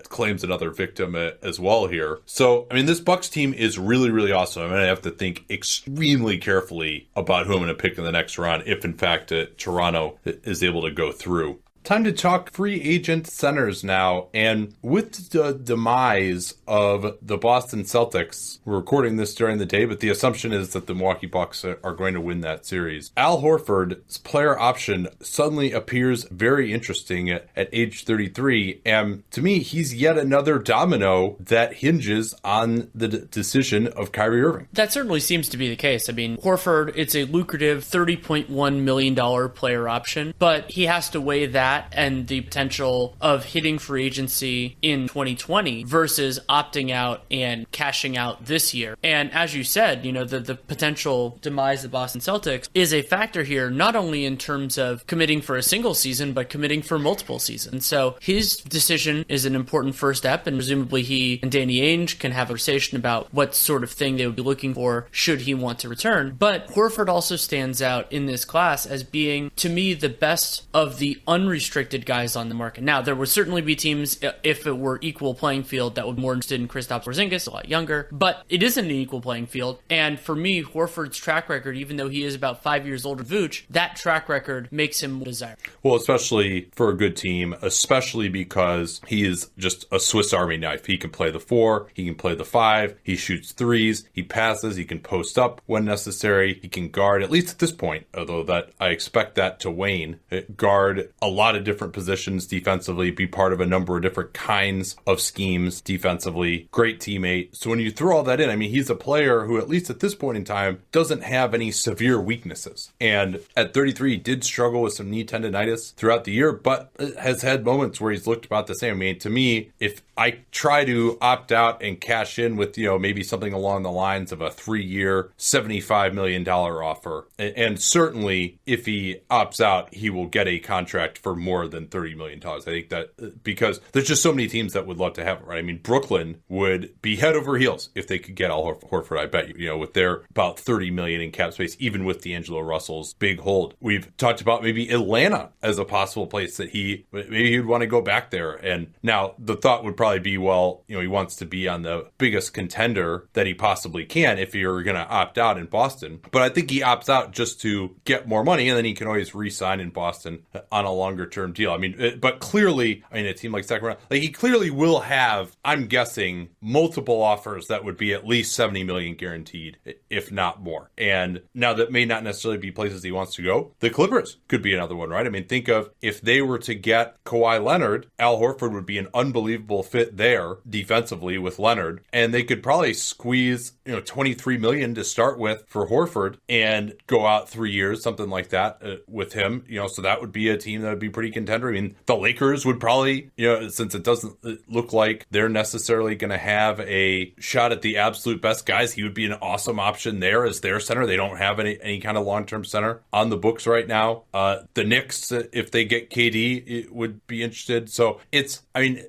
claims another victim as well here. So, this Bucks team is really, really awesome. I'm going to have to think extremely carefully about who I'm going to pick in the next round if, in fact, Toronto is able to go through. Time to talk free agent centers now. And with the demise of the Boston Celtics, we're recording this during the day, but the assumption is that the Milwaukee Bucks are going to win that series. Al Horford's player option suddenly appears very interesting at age 33. And to me, he's yet another domino that hinges on the decision of Kyrie Irving. That certainly seems to be the case. Horford, it's a lucrative $30.1 million player option, but he has to weigh that that and the potential of hitting free agency in 2020 versus opting out and cashing out this year. And as you said, the potential demise of the Boston Celtics is a factor here, not only in terms of committing for a single season, but committing for multiple seasons. So his decision is an important first step, and presumably he and Danny Ainge can have a conversation about what sort of thing they would be looking for should he want to return. But Horford also stands out in this class as being, to me, the best of the unrestricted guys on the market. Now, there would certainly be teams, if it were equal playing field, that would be more interested in Kristaps Porzingis, a lot younger, but it isn't an equal playing field. And for me, Horford's track record, even though he is about 5 years older than Vooch, that track record makes him desirable. Well, especially for a good team, especially because he is just a Swiss Army knife. He can play the 4, he can play the 5, he shoots threes, he passes, he can post up when necessary, he can guard, at least at this point, although that I expect that to wane, guard a lot of different positions defensively, be part of a number of different kinds of schemes defensively, great teammate. So when you throw all that in, I mean, he's a player who, at least at this point in time, doesn't have any severe weaknesses. And at 33, he did struggle with some knee tendonitis throughout the year, but has had moments where he's looked about the same. I mean, to me, if I try to opt out and cash in with, maybe something along the lines of a 3-year, $75 million offer, and certainly if he opts out, he will get a contract for more than $30 million. I think that because there's just so many teams that would love to have it, right? I mean, Brooklyn would be head over heels if they could get Al Horford, I bet you, with their about $30 million in cap space, even with D'Angelo Russell's big hold. We've talked about maybe Atlanta as a possible place that maybe he would want to go back there. And now the thought would probably be, well, he wants to be on the biggest contender that he possibly can if you're going to opt out in Boston. But I think he opts out just to get more money, and then he can always re-sign in Boston on a longer term deal. I mean, but clearly, a team like Sacramento, he clearly will have, I'm guessing, multiple offers that would be at least $70 million guaranteed, if not more. And now that may not necessarily be places he wants to go. The Clippers could be another one, right? I mean, think of if they were to get Kawhi Leonard, Al Horford would be an unbelievable fit there defensively with Leonard, and they could probably squeeze $23 million to start with for Horford and go out 3 years, something like that, with him. So that would be a team that would be pretty contender. I mean, the Lakers would probably, since it doesn't look like they're necessarily going to have a shot at the absolute best guys, he would be an awesome option there as their center. They don't have any kind of long-term center on the books right now. The Knicks, if they get KD, would be interested. So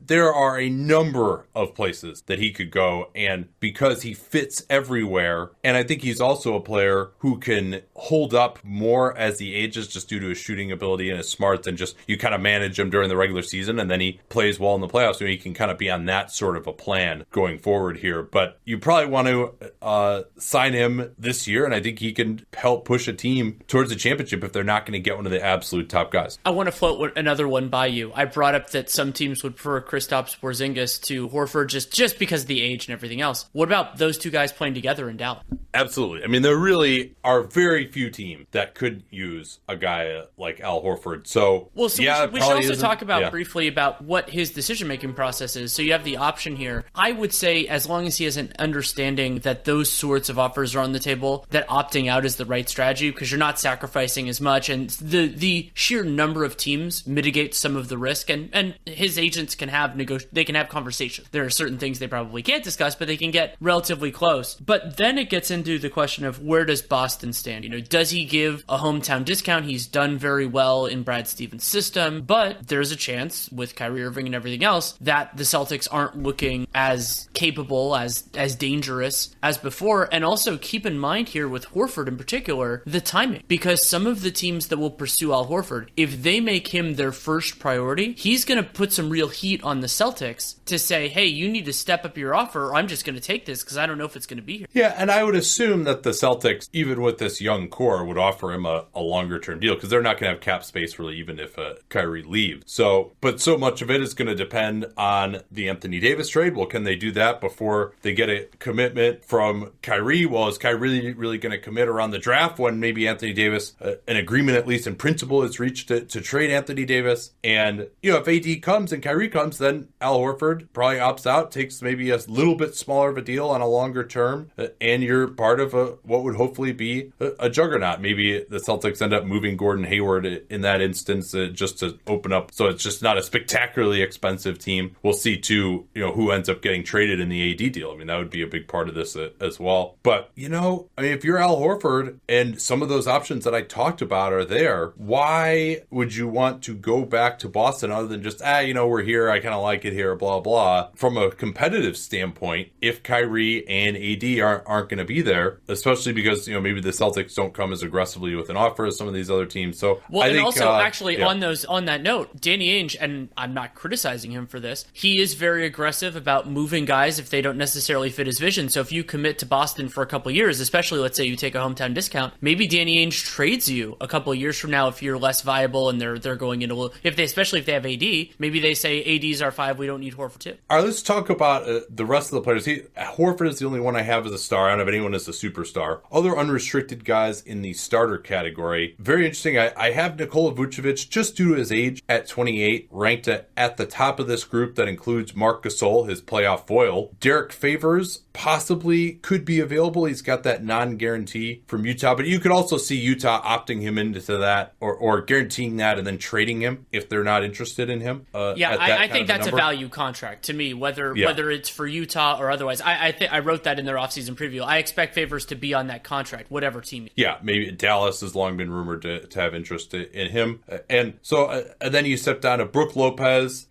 there are a number of places that he could go, and because he fits everywhere, and I think he's also a player who can hold up more as he ages just due to his shooting ability and his smarts, and just you kind of manage him during the regular season and then he plays well in the playoffs, so he can kind of be on that sort of a plan going forward here. But you probably want to sign him this year, and I think he can help push a team towards a championship if they're not going to get one of the absolute top guys. I want to float another one by you. I brought up that some teams would prefer Kristaps Porzingis to Horford just because of the age and everything else. What about those two guys playing together in Dallas? Absolutely. I mean, there really are very few teams that could use a guy like Al Horford. So, we should also talk about briefly about what his decision-making process is. So you have the option here. I would say as long as he has an understanding that those sorts of offers are on the table, that opting out is the right strategy because you're not sacrificing as much, and the sheer number of teams mitigates some of the risk, and his agents can have conversations. There are certain things they probably can't discuss, but they can get relatively close. But then it gets into the question of where does Boston stand? Does he give a hometown discount? He's done very well in Brad Stevens' system, but there's a chance with Kyrie Irving and everything else that the Celtics aren't looking as capable, as dangerous as before. And also keep in mind here with Horford in particular, the timing, because some of the teams that will pursue Al Horford, if they make him their first priority, he's going to put some real heat on the Celtics to say, hey, you need to step up your offer, or I'm just going to take this because I don't know if it's going to be here. Yeah, and I would assume that the Celtics, even with this young core, would offer him a longer term deal because they're not going to have cap space really, even if Kyrie leaves. But so much of it is going to depend on the Anthony Davis trade. Well, can they do that before they get a commitment from Kyrie? Well, is Kyrie really going to commit around the draft when maybe Anthony Davis, an agreement at least in principle is reached to trade Anthony Davis? And, if AD comes and Kyrie comes, then Al Horford probably opts out, takes maybe a little bit smaller of a deal on a longer term, and you're part of what would hopefully be a juggernaut. Maybe the Celtics end up moving Gordon Hayward in that instance just to open up. So it's just not a spectacularly expensive team. We'll see too, who ends up getting traded in the AD deal. I mean, that would be a big part of this as well. But, if you're Al Horford and some of those options that I talked about are there, why would you want to go back to Boston other than just, we're here, I kind of like it here, blah, blah. From a competitive standpoint, if Kyrie and AD aren't going to be there, especially because, maybe the Celtics don't come as aggressively with an offer as some of these other teams. So I think, also actually on that note, Danny Ainge, and I'm not criticizing him for this, he is very aggressive about moving guys if they don't necessarily fit his vision. So if you commit to Boston for a couple of years, especially let's say you take a hometown discount, maybe Danny Ainge trades you a couple of years from now if you're less viable and they're going into especially if they have AD, maybe they say AD's our 5, we don't need Horford too. All right, let's talk about the rest of the players. Horford is the only one I have as a star. I don't have anyone as a superstar. Other unrestricted guys in the starter category. Very interesting. I have Nikola Vucevic, just due to his age, at 28, ranked at the top of this group that includes Marc Gasol, his playoff foil. Derek Favors possibly could be available. He's got that non-guarantee from Utah, but you could also see Utah opting him into that or guaranteeing that and then trading him if they're not interested in him. I think that's a value contract to me, whether it's for Utah or otherwise. I wrote that in their offseason preview. I expect Favors to be on that contract, whatever team. Yeah, maybe Dallas has long been rumored to have interest in him. And so and then you step down to Brook Lopez,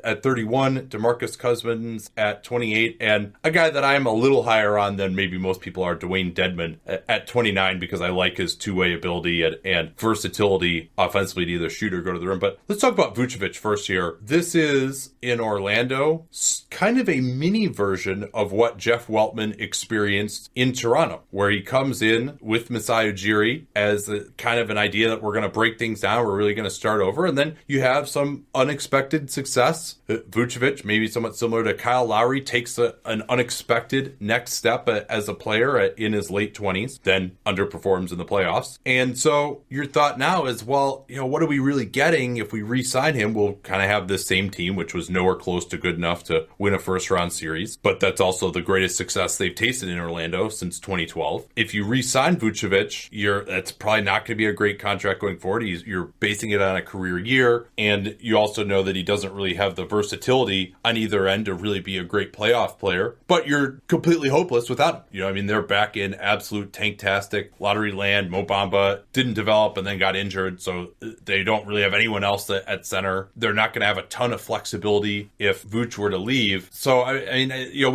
at 31, DeMarcus Cousins at 28, and a guy that I'm a little higher on than maybe most people are, Dwayne Dedmon, at 29, because I like his two-way ability and versatility offensively to either shoot or go to the rim. But let's talk about Vucevic first here. This is, in Orlando, kind of a mini version of what Jeff Weltman experienced in Toronto, where he comes in with Masai Ujiri as kind of an idea that we're going to break things down, we're really going to start over, and then you have some unexpected success. Vucevic, maybe somewhat similar to Kyle Lowry, takes an unexpected next step as a player in his late 20s, then underperforms in the playoffs. And so your thought now is, well, what are we really getting if we re-sign him? We'll kind of have this same team, which was nowhere close to good enough to win a first-round series, but that's also the greatest success they've tasted in Orlando since 2012. If you re-sign Vucevic, that's probably not going to be a great contract going forward. You're basing it on a career year, and you also know that he doesn't really have the versatility on either end to really be a great playoff player, but you're completely hopeless without him. They're back in absolute tanktastic lottery land. Mo Bamba didn't develop and then got injured, so they don't really have anyone else at center. They're not going to have a ton of flexibility if Vooch were to leave. So,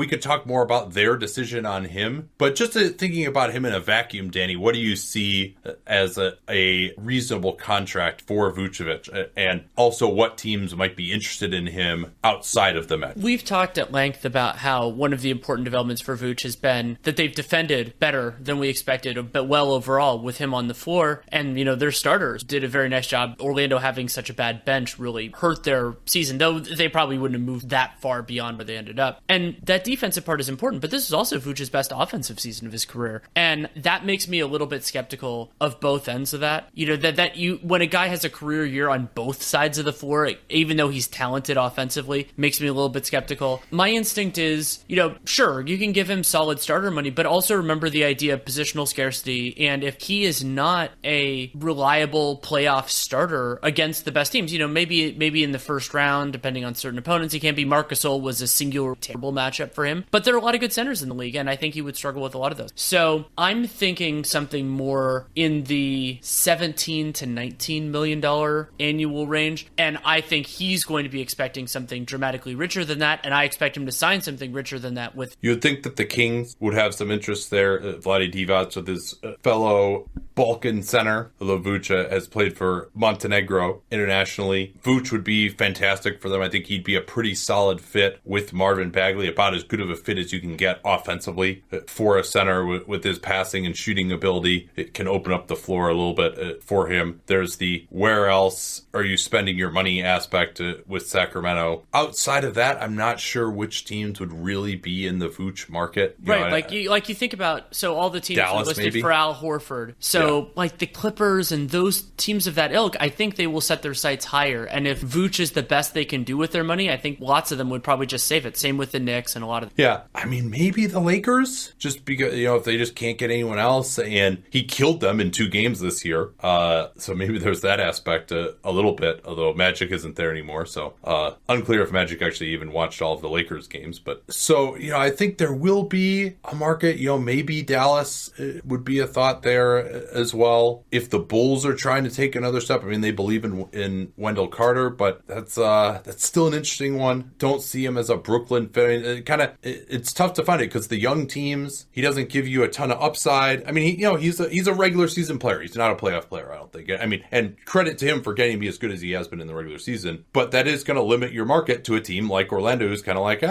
we could talk more about their decision on him, but just thinking about him in a vacuum, Danny, what do you see as a reasonable contract for Vucevic, and also what teams might be interested in him outside of the Mets? We've talked at length about how one of the important developments for Vooch has been that they've defended better than we expected, but well overall with him on the floor, and their starters did a very nice job. Orlando having such a bad bench really hurt their season, though they probably wouldn't have moved that far beyond where they ended up. And that defensive part is important, but this is also Vooch's best offensive season of his career, and that makes me a little bit skeptical of both ends of that. When a guy has a career year on both sides of the floor, even though he's talented offensively, makes me a little bit skeptical. My instinct is, sure, you can give him solid starter money, but also remember the idea of positional scarcity, and if he is not a reliable playoff starter against the best teams, maybe in the first round, depending on certain opponents, he can't be. Marc Gasol was a singular terrible matchup for him, but there are a lot of good centers in the league, and I think he would struggle with a lot of those. So I'm thinking something more in the $17 to $19 million annual range, and I think he's going to be expecting something dramatically richer than that, and I expect him to sign something richer than that with... You would think that the Kings would have some interest there. Vlade Divac with his fellow Balkan center, although Vooch has played for Montenegro internationally. Vooch would be fantastic for them. I think he'd be a pretty solid fit with Marvin Bagley, about as good of a fit as you can get offensively for a center with his passing and shooting ability. It can open up the floor a little bit for him. There's the where else are you spending your money aspect with Sacramento. Outside of that, I'm not sure which teams would really be in the Vooch market. You think about, so all the teams Dallas, listed maybe? For Al Horford. So like the Clippers and those teams of that ilk, I think they will set their sights higher. And if Vooch is the best they can do with their money, I think lots of them would probably just save it. Same with the Knicks and a lot of them. Yeah. I mean, maybe the Lakers, just because, if they just can't get anyone else, and he killed them in 2 games this year. So maybe there's that aspect effect a little bit, although Magic isn't there anymore. So unclear if Magic actually even watched all of the Lakers games. But so, I think there will be a market, maybe Dallas would be a thought there as well. If the Bulls are trying to take another step, I mean, they believe in Wendell Carter, but that's still an interesting one. Don't see him as a Brooklyn fan. It's tough to find it because the young teams, he doesn't give you a ton of upside. I mean, he's a regular season player. He's not a playoff player, I don't think. I mean, and credit to him for getting to be as good as he has been in the regular season, but that is going to limit your market to a team like Orlando, who's kind of like,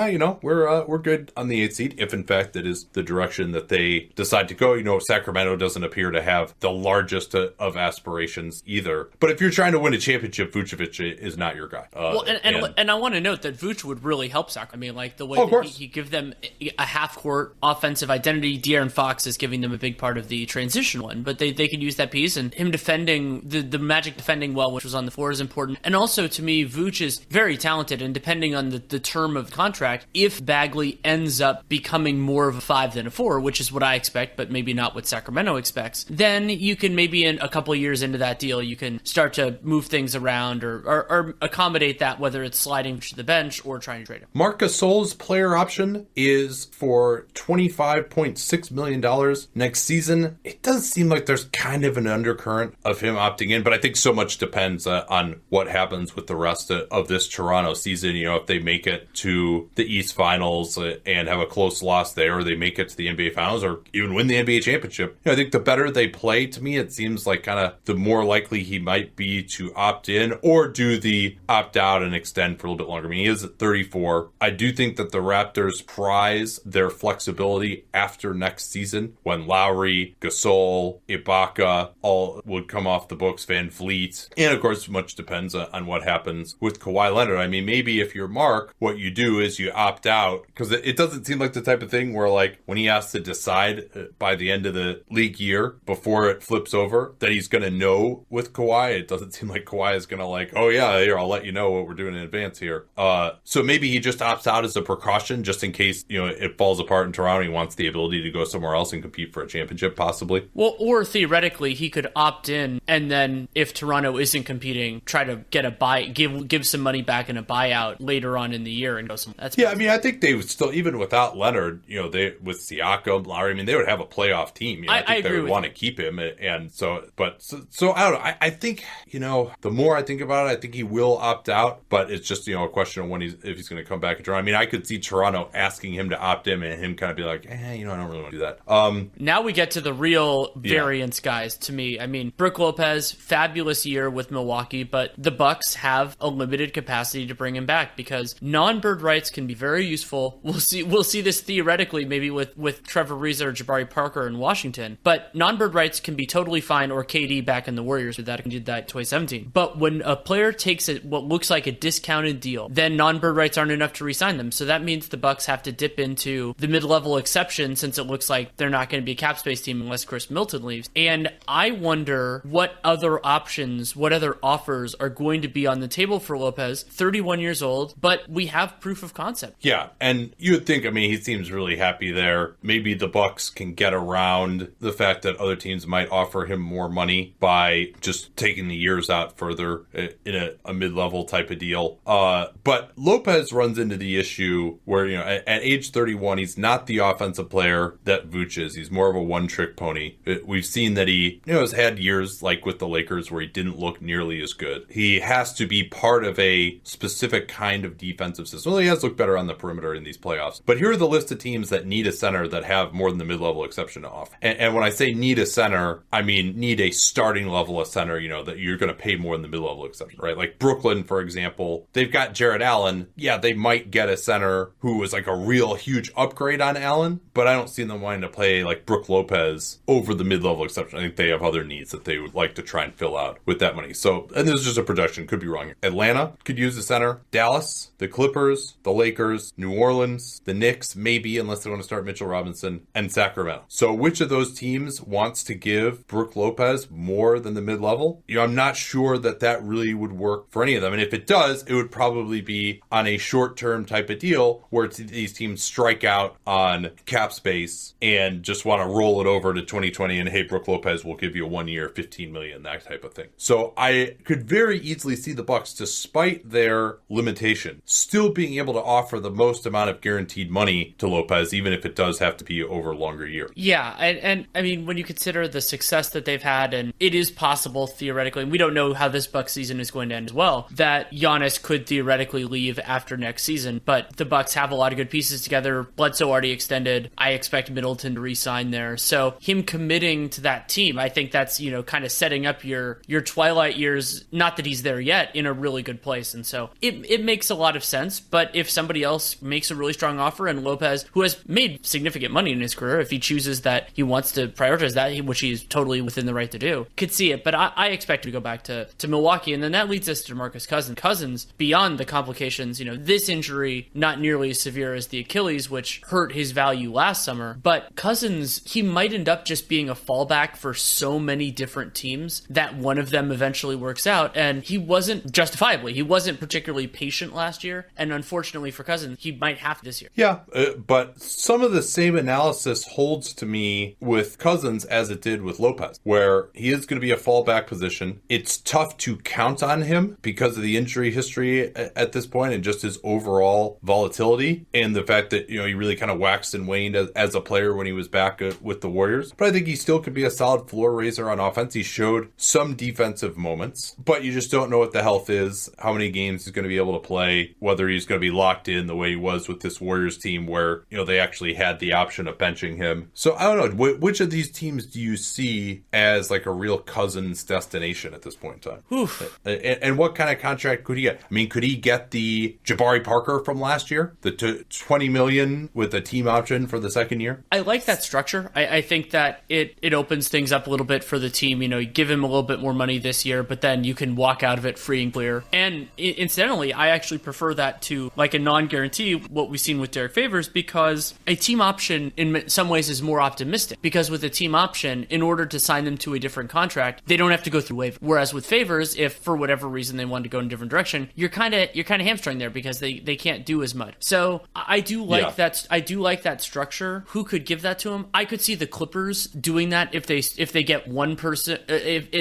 we're good on the 8th seed, if in fact it is the direction that they decide to go. Sacramento doesn't appear to have the largest of aspirations either. But if you're trying to win a championship, Vucevic is not your guy. And I want to note that Vuce would really help Sacramento. I mean, like the way that he give them a half-court offensive identity. De'Aaron Fox is giving them a big part of the transition one, but they could use that piece, and him defending, the Magic defending well, which was on the floor, is important. And also, to me, Vuce is very talented, and depending on the term of contract, if Bagley ends up becoming more of a 5 than a 4, which is what I expect, but maybe not what Sacramento expects, then you can maybe in a couple of years into that deal, you can start to move things around or accommodate that, whether it's sliding to the bench or trying to trade him. Marc Gasol's player option is for $25.6 million next season. It does seem like there's kind of an undercurrent of him opting in, but I think so much depends on what happens with the rest of this Toronto season. If they make it to the East Finals and have a close loss there, or they make it to the NBA Finals, or even win the NBA championship, I think the better they play, to me, it seems like kind of the more likely he might be to opt in or do the opt out and extend for a little bit longer. I mean, he is at 34. I do think that the Raptors prize their flexibility after next season when Lowry, Gasol, Ibaka all would come off the books, Van Vliet, and of course, much depends on what happens with Kawhi Leonard. I mean, maybe if you're Mark, what you do is you opt out, because it doesn't seem like the type of thing where, like, when he has to decide by the end of the league year before it flips over that he's going to know with Kawhi. It doesn't seem like Kawhi is going to like, oh yeah, here, I'll let you know what we're doing in advance here. So maybe he just opts out as a precaution, just in case, it falls apart in Toronto. He wants the ability to go somewhere else and compete for a championship, possibly. Well, or theoretically, he could opt in, and then if Toronto isn't competing, try to get a give some money back in a buyout later on in the year and go somewhere. That's possible. I mean, I think they would still, even without Leonard, they with Siakam, Lowry, I mean, they would have a playoff team. I think they would want to keep him, and so I don't know. I think the more I think about it, I think he will opt out, but it's just a question of when if he's going to come back to Toronto. I mean, I could see Toronto asking him to opt in and him kind of be like, I don't really want to do that. Now we get to the real variance, guys. To me, I mean, Brook Lopez, fabulous year with Milwaukee, but the Bucks have a limited capacity to bring him back because non-bird rights can be very useful. We'll see this theoretically maybe with Trevor Ariza or Jabari Parker in Washington, but non-bird rights can be totally fine, or KD back in the Warriors did that in 2017. But when a player takes what looks like a discounted deal, then non-bird rights aren't enough to re-sign them. So that means the Bucks have to dip into the mid-level exception, since it looks like they're not going to be a cap space team unless Chris Milton leaves. And I wonder what other options, what other offers are going to be on the table for Lopez, 31 years old, but we have proof of concept. Yeah, and you would think, I mean, he seems really happy there. Maybe the Bucks can get around the fact that other teams might offer him more money by just taking the years out further in a mid-level type of deal. But Lopez runs into the issue where, at age 31, he's not the offensive player that Vooch is. He's more of a one-trick pony. We've seen that he, has had years like with the Lakers where he didn't look nearly as good. He has to be part of a specific kind of defensive system. Well, he has looked better on the perimeter in these playoffs. But here are the list of teams that need a center that have more than the mid-level exception to offer. And when I say need a center, I mean need a starting level of center, that you're going to pay more than the mid-level exception, right? Like Brooklyn, for example, they've got Jared Allen. Yeah, they might get a center who was like a real huge upgrade on Allen, but I don't see them wanting to play like Brook Lopez over the mid-level exception. I think they have other needs that they would like to try and fill out with that money. So, and this is just a projection, could be wrong. Atlanta could use a center. Dallas, the Clippers, the Lakers, New Orleans, the Knicks, maybe, unless they want to start Mitchell Robinson, and Sacramento. So which of those teams wants to give Brook Lopez more than the mid-level? I'm not sure that really would work for any of them. And if it does, it would probably be on a short-term type of deal where these teams strike out on cap space and just want to roll it over to 2020 and, hey, Brook Lopez will give you a 1 year, $15 million, that type of thing. So So I could very easily see the Bucks, despite their limitation, still being able to offer the most amount of guaranteed money to Lopez, even if it does have to be over a longer year. Yeah, and I mean, when you consider the success that they've had, and it is possible theoretically, and we don't know how this Bucks season is going to end as well, that Giannis could theoretically leave after next season, but the Bucks have a lot of good pieces together. Bledsoe already extended. I expect Middleton to re-sign there. So him committing to that team, I think that's, kind of setting up your twilight years, not that he's there yet, in a really good place. And so it makes a lot of sense. But if somebody else makes a really strong offer, and Lopez, who has made significant money in his career, if he chooses that he wants to prioritize that, which he's totally within the right to do, could see it. But I expect to go back to Milwaukee. And then that leads us to DeMarcus Cousins. Cousins, beyond the complications, this injury, not nearly as severe as the Achilles, which hurt his value last summer. But Cousins, he might end up just being a fallback for so many different teams that one of them eventually works out. And he wasn't, justifiably, he wasn't particularly patient last year. And unfortunately for Cousins, he might have to this year. Yeah, but some of the same analysis holds to me with Cousins as it did with Lopez, where he is going to be a fallback position. It's tough to count on him because of the injury history at this point and just his overall volatility and the fact that, he really kind of waxed and waned as a player when he was back with the Warriors. But I think he still could be a solid floor raiser on offense. He showed some defensive moments, but you just don't know what the health is, how many games he's going to be able to play, whether he's going to be locked in the way he was with this Warriors team where, they actually had the option of benching him. So I don't know, which of these teams do you see as like a real Cousins destination at this point in time? Oof. And what kind of contract could he get? I mean, could he get the Jabari Parker from last year? The $20 million with a team option for the second year? I like that structure. I think that it opens things up a little bit for the team. You give him a little bit more money this year, but then you can walk out of it free and clear. And incidentally, I actually prefer that to like a non-guarantee, what we've seen with Derek Favors, because a team option in some ways is more optimistic. Because with a team option, in order to sign them to a different contract, they don't have to go through waiver. Whereas with Favors, if for whatever reason they wanted to go in a different direction, you're kind of hamstrung there because they can't do as much. So I do like that. I do like that structure. Who could give that to him? I could see the Clippers doing that if they get one person.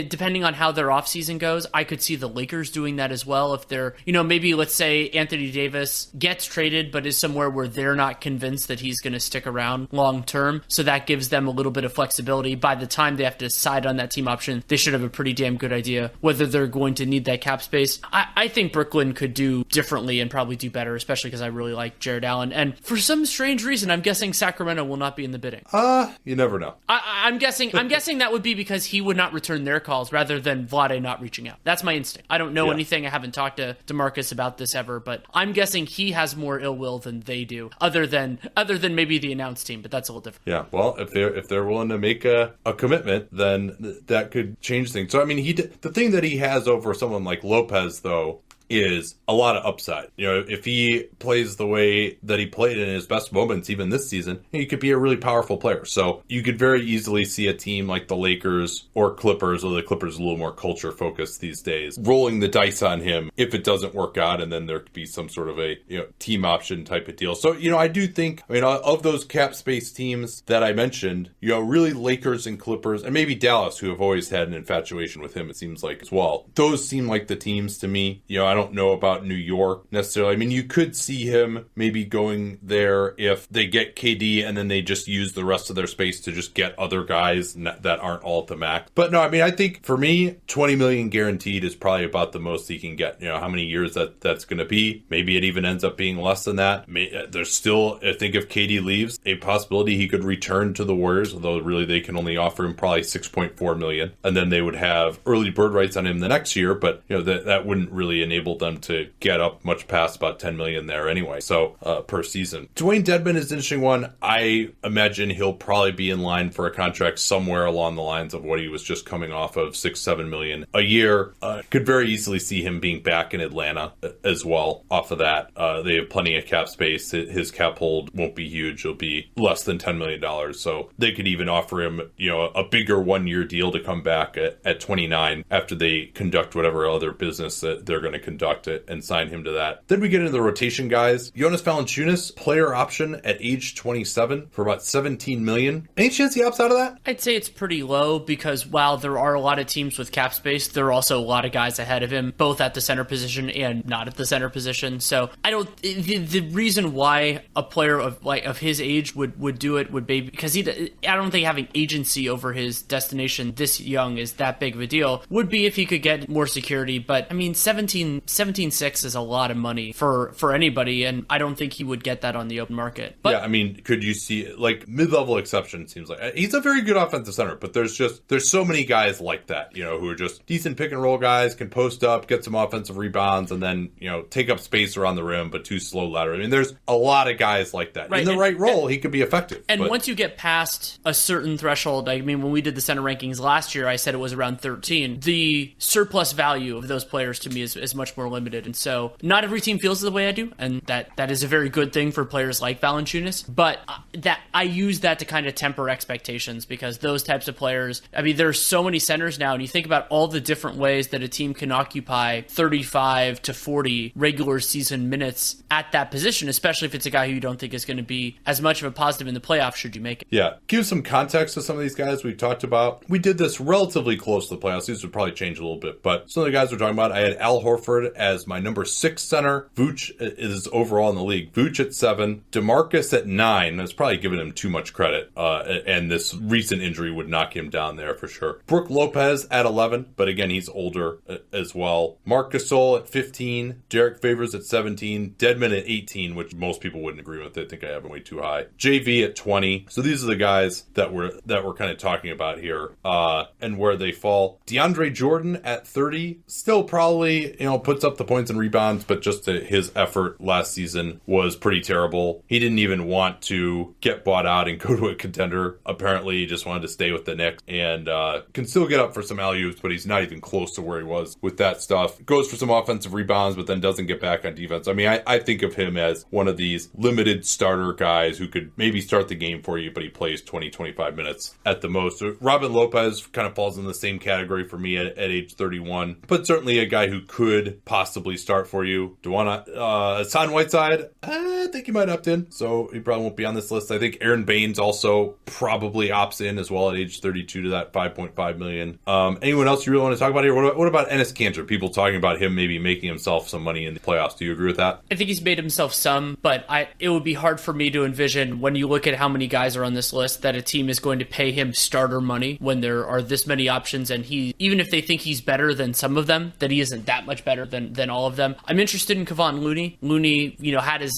Depending on how their offseason goes, I could see the Lakers doing that as well. If they're, maybe let's say Anthony Davis gets traded, but is somewhere where they're not convinced that he's going to stick around long term. So that gives them a little bit of flexibility. By the time they have to decide on that team option, they should have a pretty damn good idea whether they're going to need that cap space. I think Brooklyn could do differently and probably do better, especially because I really like Jared Allen. And for some strange reason, I'm guessing Sacramento will not be in the bidding. You never know. I'm guessing that would be because he would not return their calls rather than Vlade not reaching out. That's my instinct. I don't know anything. I haven't talked to DeMarcus about this ever, but I'm guessing he has more ill will than they do, other than maybe the announced team, but that's a little different. Yeah, well, if they're willing to make a commitment, then that could change things. So I mean, the thing that he has over someone like Lopez, though, is a lot of upside. If he plays the way that he played in his best moments, even this season, he could be a really powerful player. So you could very easily see a team like the Lakers or Clippers, or the Clippers a little more culture focused these days, rolling the dice on him if it doesn't work out, and then there could be some sort of a team option type of deal. So I do think, of those cap space teams that I mentioned, really Lakers and Clippers, and maybe Dallas, who have always had an infatuation with him, it seems like as well. Those seem like the teams to me. I don't know about New York necessarily. I mean, you could see him maybe going there if they get KD and then they just use the rest of their space to just get other guys that aren't all at the max. But no, I think for me, $20 million guaranteed is probably about the most he can get. How many years that's going to be. Maybe it even ends up being less than that. There's still, I think if KD leaves, a possibility he could return to the Warriors, although really they can only offer him probably $6.4 million. And then they would have early bird rights on him the next year, but that wouldn't really enable them to get up much past about $10 million there anyway. So per season. Dwayne Dedmon is an interesting one. I imagine he'll probably be in line for a contract somewhere along the lines of what he was just coming off of, $6-7 million a year. Could very easily see him being back in Atlanta as well off of that. They have plenty of cap space. His cap hold won't be huge. It'll be less than $10 million. So they could even offer him, a bigger 1-year deal to come back at 29 after they conduct whatever other business that they're going to conduct Dunc'd and sign him to that. Then we get into the rotation guys. Jonas Valanciunas, player option at age 27 for about $17 million. Any chance he opts out of that? I'd say it's pretty low because while there are a lot of teams with cap space, there are also a lot of guys ahead of him, both at the center position and not at the center position. So I don't. The reason why a player of his age would do it would be because I don't think having agency over his destination this young is that big of a deal. Would be if he could get more security, but I mean 17.6 is a lot of money for anybody, and I don't think he would get that on the open market. But yeah, I mean, could you see like mid-level exception? Seems like he's a very good offensive center, but there's so many guys like that, who are just decent pick and roll guys, can post up, get some offensive rebounds, and then take up space around the rim, but too slow lateral. I mean, there's a lot of guys like that. Right. In the right role, he could be effective. And once you get past a certain threshold, I mean, when we did the center rankings last year, I said it was around 13. The surplus value of those players to me is much more limited, and so not every team feels the way I do, and that is a very good thing for players like Valanciunas. But that I use that to kind of temper expectations because those types of players. I mean, there's so many centers now, and you think about all the different ways that a team can occupy 35 to 40 regular season minutes at that position, especially if it's a guy who you don't think is going to be as much of a positive in the playoffs should you make it. Yeah. Give some context to some of these guys we've talked about. We did this relatively close to the playoffs. These would probably change a little bit, but some of the guys we're talking about, I had Al Horford as my number 6 center. Vooch is overall in the league. Vooch at 7. DeMarcus at 9. That's probably giving him too much credit, and this recent injury would knock him down there for sure. Brook Lopez at 11, but again, he's older as well. Marc Gasol at 15. Derek Favors at 17. Dedmon at 18, which most people wouldn't agree with. They think I have him way too high. JV at 20. So these are the guys that we're kind of talking about here, and where they fall. DeAndre Jordan at 30, still probably, puts up the points and rebounds, but just his effort last season was pretty terrible. He didn't even want to get bought out and go to a contender. Apparently, he just wanted to stay with the Knicks and can still get up for some alley-oops, but he's not even close to where he was with that stuff. Goes for some offensive rebounds, but then doesn't get back on defense. I mean, I think of him as one of these limited starter guys who could maybe start the game for you, but he plays 20-25 minutes at the most. So Robin Lopez kind of falls in the same category for me at age 31, but certainly a guy who could possibly start for you. Hassan Whiteside, I think he might opt in, so he probably won't be on this list. I think Aaron Baines also probably opts in as well at age 32 to that $5.5 million. Anyone else you really want to talk about here? What about Enes Kanter? People talking about him maybe making himself some money in the playoffs. Do you agree with that? I think he's made himself some, but it would be hard for me to envision when you look at how many guys are on this list that a team is going to pay him starter money when there are this many options, and even if they think he's better than some of them, that he isn't that much better than all of them. I'm interested in Kevon Looney. Looney,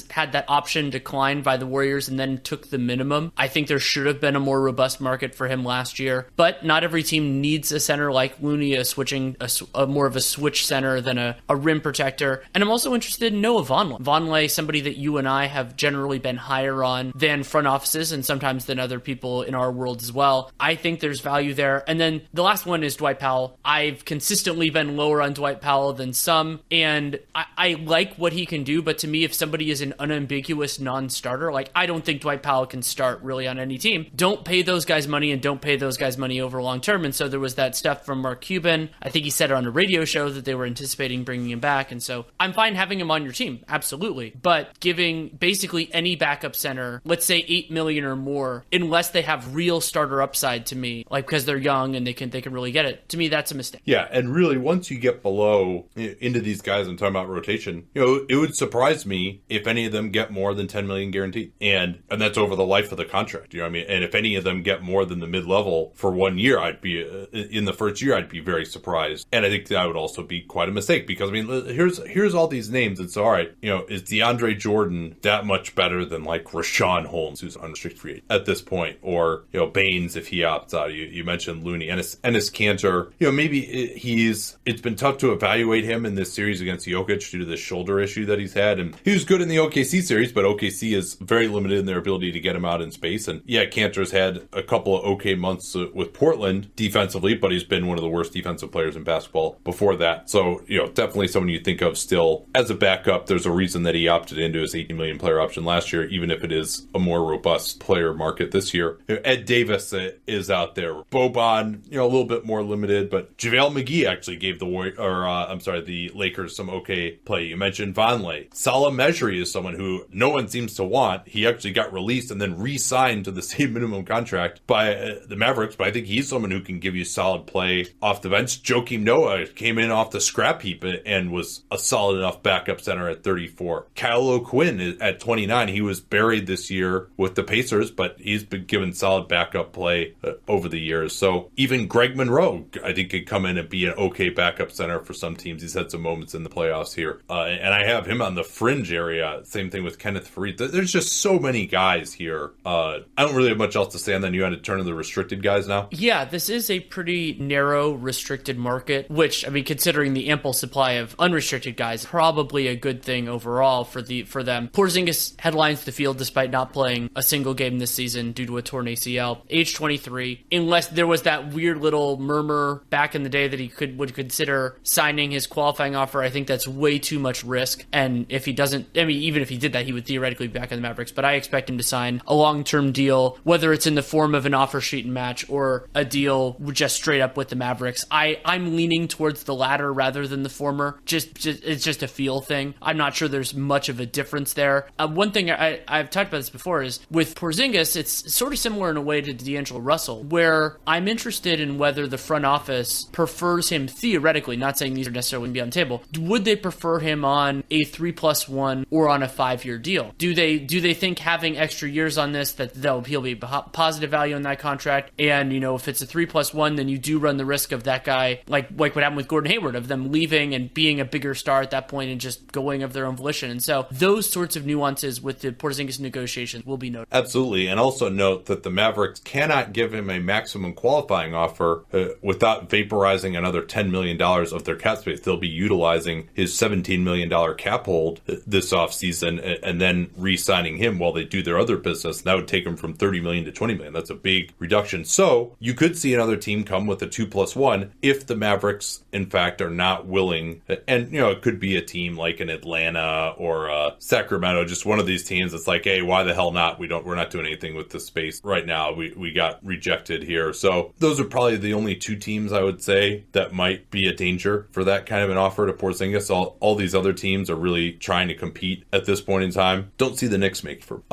had that option declined by the Warriors and then took the minimum. I think there should have been a more robust market for him last year, but not every team needs a center like Looney, a more of a switch center than a rim protector. And I'm also interested in Noah Vonleh. Vonleh, somebody that you and I have generally been higher on than front offices and sometimes than other people in our world as well. I think there's value there. And then the last one is Dwight Powell. I've consistently been lower on Dwight Powell than some, and I like what he can do, but to me, if somebody is an unambiguous non-starter, I don't think Dwight Powell can start really on any team. Don't pay those guys money, and don't pay those guys money over long term. And so there was that stuff from Mark Cuban. I think he said it on a radio show that they were anticipating bringing him back, and so I'm fine having him on your team, absolutely. But giving basically any backup center, let's say $8 million or more, unless they have real starter upside to me, because they're young and they can really get it, to me that's a mistake. Yeah, and really once you get below into these guys, I'm talking about rotation, it would surprise me if any of them get more than $10 million guaranteed, and that's over the life of the contract. And if any of them get more than the mid-level for 1 year, I'd be in the first year, I'd be very surprised, and I think that would also be quite a mistake because here's all these names, and so all right, is DeAndre Jordan that much better than Rashawn Holmes, who's unrestricted free agent at this point, or Baines if he opts out? You mentioned Looney, Enes Kanter. Maybe it's been tough to evaluate him in this series against Jokic due to the shoulder issue that he's had, and he was good in the OKC series, but OKC is very limited in their ability to get him out in space. And yeah, Kanter's had a couple of okay months with Portland defensively, but he's been one of the worst defensive players in basketball before that. So definitely someone you think of still as a backup. There's a reason that he opted into his $18 million player option last year, even if it is a more robust player market this year. Ed Davis is out there. Boban, a little bit more limited, but JaVale McGee actually gave the Lakers some okay play. You mentioned Vonleh. Salah Mejri is someone who no one seems to want. He actually got released and then re-signed to the same minimum contract by the Mavericks, but I think he's someone who can give you solid play off the bench. Joakim Noah came in off the scrap heap and was a solid enough backup center at 34. Kyle O'Quinn at 29. He was buried this year with the Pacers, but he's been given solid backup play over the years. So even Greg Monroe, I think, could come in and be an okay backup center for some teams. He's had some moments in the playoffs here. And I have him on the fringe area. Same thing with Kenneth Faried. There's just so many guys here. I don't really have much else to say, and then you had to turn to the restricted guys now. Yeah, this is a pretty narrow restricted market, which, I mean, considering the ample supply of unrestricted guys, probably a good thing overall for them. Porzingis headlines the field despite not playing a single game this season due to a torn ACL. Age 23. Unless there was that weird little murmur back in the day that he would consider signing his qualifying offer, I think that's way too much risk. And if he doesn't, I mean, even if he did that, he would theoretically be back in the Mavericks. But I expect him to sign a long-term deal, whether it's in the form of an offer sheet and match or a deal just straight up with the Mavericks. I'm leaning towards the latter rather than the former. It's just a feel thing. I'm not sure there's much of a difference there. One thing I've talked about this before is with Porzingis, it's sort of similar in a way to D'Angelo Russell, where I'm interested in whether the front office prefers him theoretically, not saying these are necessarily going to be on the table. Would they prefer him on a 3+1 or on a 5-year deal? Do they think having extra years on this that he'll be positive value in that contract? And, you know, if it's a 3+1, then you do run the risk of that guy, like what happened with Gordon Hayward, of them leaving and being a bigger star at that point and just going of their own volition. And so those sorts of nuances with the Porzingis negotiations will be noted. Absolutely. And also note that the Mavericks cannot give him a maximum qualifying offer without vaporizing another $10 million of their cap space. They'll be utilizing his $17 million cap hold this offseason and then re-signing him while they do their other business. And that would take him from $30 million to $20 million. That's a big reduction. So you could see another team come with a 2+1 if the Mavericks, in fact, are not willing. And, you know, it could be a team like an Atlanta or Sacramento, just one of these teams that's like, hey, why the hell not? We're not doing anything with this space right now. We got rejected here. So those are probably the only two teams I would say that might be a danger for that kind of an offer to Porzingis. All these other teams are really trying to compete at this point in time. Don't see the Knicks make for.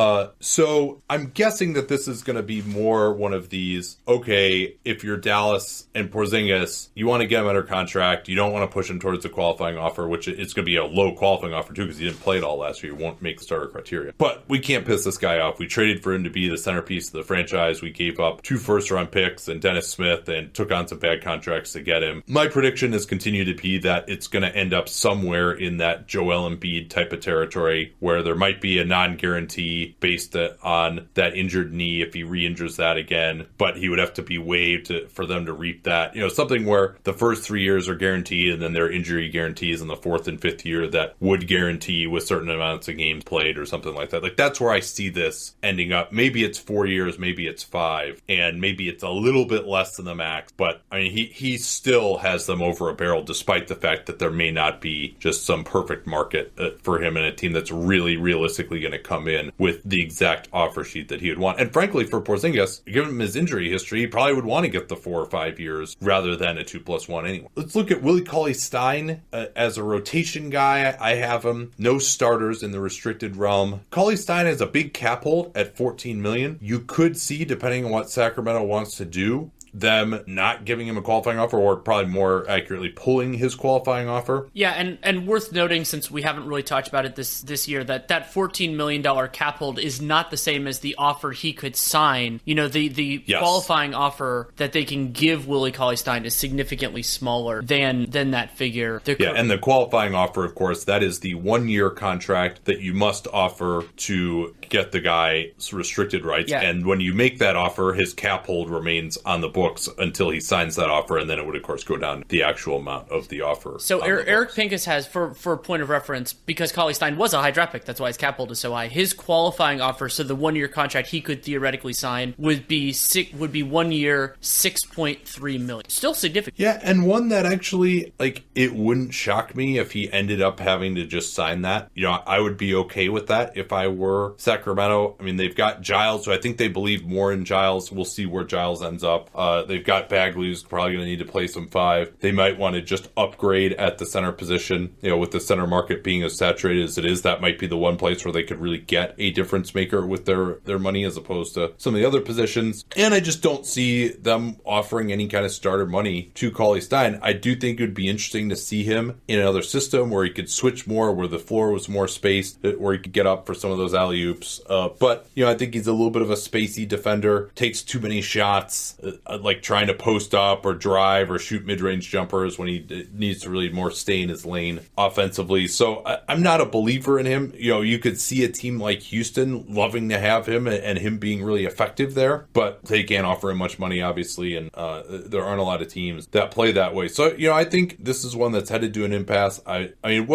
So I'm guessing that this is going to be more one of these, okay, if you're Dallas and Porzingis, you want to get him under contract. You don't want to push him towards a qualifying offer, which it's going to be a low qualifying offer too because he didn't play it all last year. You won't make the starter criteria. But we can't piss this guy off. We traded for him to be the centerpiece of the franchise. We gave up 2 first-round picks and Dennis Smith and took on some bad contracts to get him. My prediction has continued to be that it's going to end up somewhere in that Joel Embiid type of territory where there might be a non-guarantee based on that injured knee if he re-injures that again, but he would have to be waived for them to reap that. You know, something where the first 3 years are guaranteed and then there are injury guarantees in the 4th and 5th year that would guarantee with certain amounts of games played or something like that. Like, that's where I see this ending up. Maybe it's 4 years, maybe it's 5, and maybe it's a little bit less than the max, but I mean, he still has them over a barrel despite the fact that there may not be just some perfect market for him and a team that's really realistically going to come in with the exact offer sheet that he would want. And frankly, for Porzingis, given him his injury history, he probably would want to get the 4 or 5 years rather than a 2+1 anyway. Let's look at Willie Cauley-Stein as a rotation guy. I have him. No starters in the restricted realm. Cauley-Stein has a big cap hold at $14 million. You could see, depending on what Sacramento wants to do, them not giving him a qualifying offer, or probably more accurately pulling his qualifying offer. Yeah, and worth noting, since we haven't really talked about it this year, that $14 million cap hold is not the same as the offer he could sign. You know, the yes. Qualifying offer that they can give Willie Cauley-Stein is significantly smaller than that figure. And the qualifying offer, of course, that is the 1-year contract that you must offer to get the guy's restricted rights. Yeah. And when you make that offer, his cap hold remains on the books until he signs that offer, and then it would, of course, go down the actual amount of the offer. So Eric Pincus has, for a point of reference, because Cauley-Stein was a high draft pick, that's why his cap hold is so high, his qualifying offer, so the 1-year contract he could theoretically sign, would be 1 year, $6.3 million. Still significant. Yeah, and one that actually, like, it wouldn't shock me if he ended up having to just sign that. You know, I would be okay with that if I were Sacramento. I mean, they've got Giles, so I think they believe more in Giles. We'll see where Giles ends up. They've got Bagley, who's probably going to need to play some 5. They might want to just upgrade at the center position. With the center market being as saturated as it is, that might be the one place where they could really get a difference maker with their money as opposed to some of the other positions. And I just don't see them offering any kind of starter money to Cauley Stein. I do think it would be interesting to see him in another system where he could switch more, where the floor was more spaced, where he could get up for some of those alley-oops. But I think he's a little bit of a spacey defender, takes too many shots, like trying to post up or drive or shoot mid-range jumpers when he needs to really more stay in his lane offensively. So I'm not a believer in him. You could see a team like Houston loving to have him and him being really effective there, but they can't offer him much money, obviously, and there aren't a lot of teams that play that way. So, I think this is one that's headed to an impasse. I mean,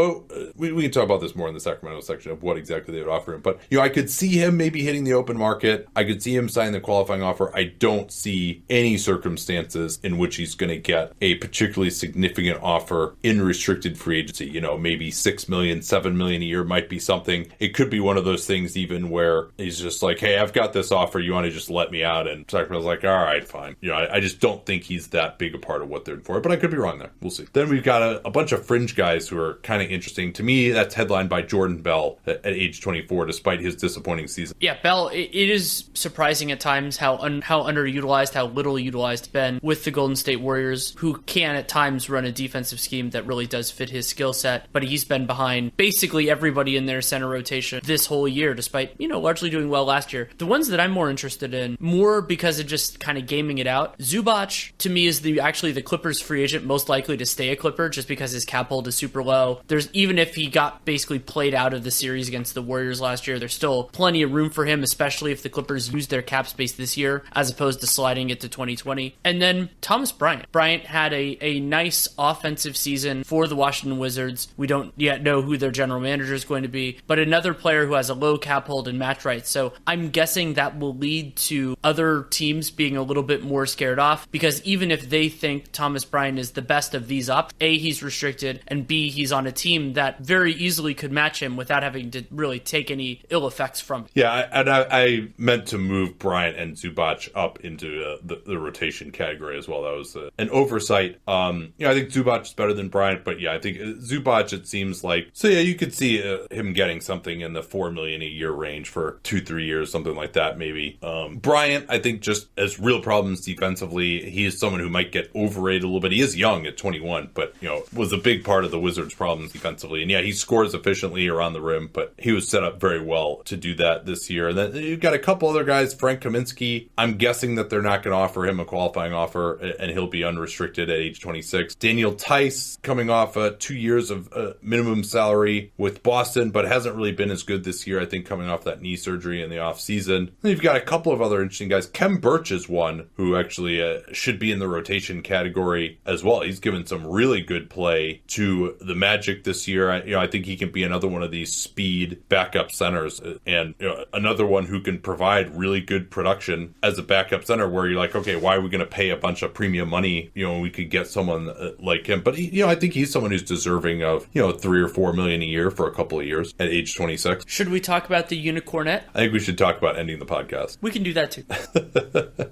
we can talk about this more in the Sacramento section of what exactly they would offer him, but, I could see him maybe hitting the open market. I could see him signing the qualifying offer. I don't see any circumstances in which he's going to get a particularly significant offer in restricted free agency. Maybe $6 million, $7 million a year might be something. It could be one of those things even where he's just like, hey, I've got this offer. You want to just let me out? And Sacramento's like, all right, fine. I just don't think he's that big a part of what they're for, but I could be wrong there. We'll see. Then we've got a bunch of fringe guys who are kind of interesting. To me, that's headlined by Jordan Bell at age 24, despite his disappointing season. Yeah, Bell, it is surprising at times how underutilized, how little utilized been with the Golden State Warriors, who can at times run a defensive scheme that really does fit his skill set, but he's been behind basically everybody in their center rotation this whole year, despite, largely doing well last year. The ones that I'm more interested in, more because of just kind of gaming it out, Zubac, to me, is actually the Clippers free agent most likely to stay a Clipper, just because his cap hold is super low. Even if he got basically played out of the series against the Warriors last year, there's still plenty of room for him, especially if the Clippers use their cap space this year, as opposed to sliding it to 2020. And then Thomas Bryant. Bryant had a nice offensive season for the Washington Wizards. We don't yet know who their general manager is going to be, but another player who has a low cap hold and match rights. So I'm guessing that will lead to other teams being a little bit more scared off, because even if they think Thomas Bryant is the best of these options, A, he's restricted, and B, he's on a team that very easily could match him without having to really take any ill effects from it. Yeah, and I meant to move Bryant and Zubac up into the rotation category as well. That was an oversight. I think Zubac is better than Bryant, but I think Zubac, it seems like, so you could see him getting something in the $4 million a year range for 2-3 years, something like that, maybe. Bryant, I think, just has real problems defensively. He is someone who might get overrated a little bit. He is young at 21, but was a big part of the Wizards' problems defensively. And he scores efficiently around the rim, but he was set up very well to do that this year. And then you've got a couple other guys. Frank Kaminsky, I'm guessing that they're not going to offer him a qualifying offer, and he'll be unrestricted at age 26. Daniel Tice, coming off 2 years of minimum salary with Boston, but hasn't really been as good this year, I think, coming off that knee surgery in the offseason. Then you've got a couple of other interesting guys. Kem Birch is one who actually should be in the rotation category as well. He's given some really good play to the Magic this year. I think he can be another one of these speed backup centers, and another one who can provide really good production as a backup center, where you're like, okay, why are we going to pay a bunch of premium money when we could get someone like him? But I think he's someone who's deserving of $3 or $4 million a year for a couple of years at age 26. Should we talk about the Unicornet? I think we should talk about ending the podcast. We can do that too.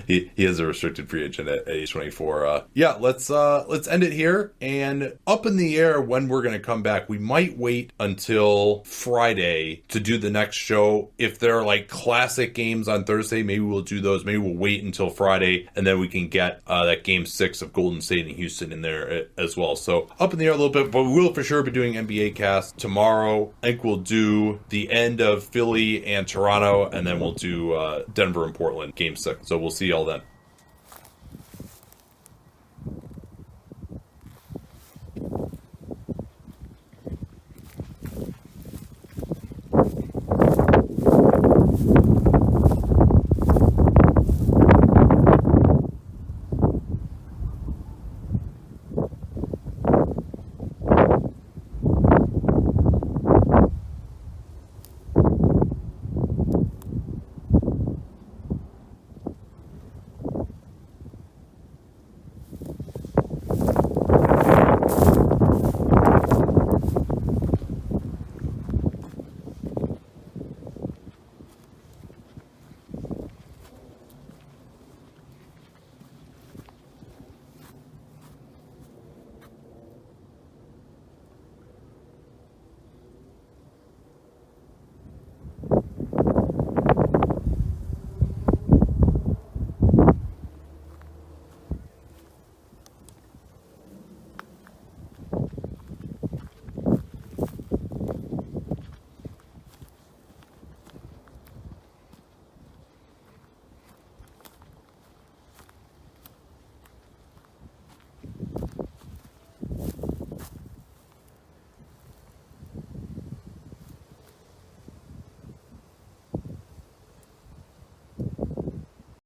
he is a restricted free agent at age 24. Let's end it here. And up in the air when we're going to come back. We might wait until Friday to do the next show. If there are like classic games on Thursday, maybe we'll do those. Maybe we'll wait until Friday, and then we can get that game 6 of Golden State and Houston in there as well. So up in the air a little bit, but we will for sure be doing NBA cast tomorrow. I think we'll do the end of Philly and Toronto, and then we'll do Denver and Portland game 6. So we'll see y'all then.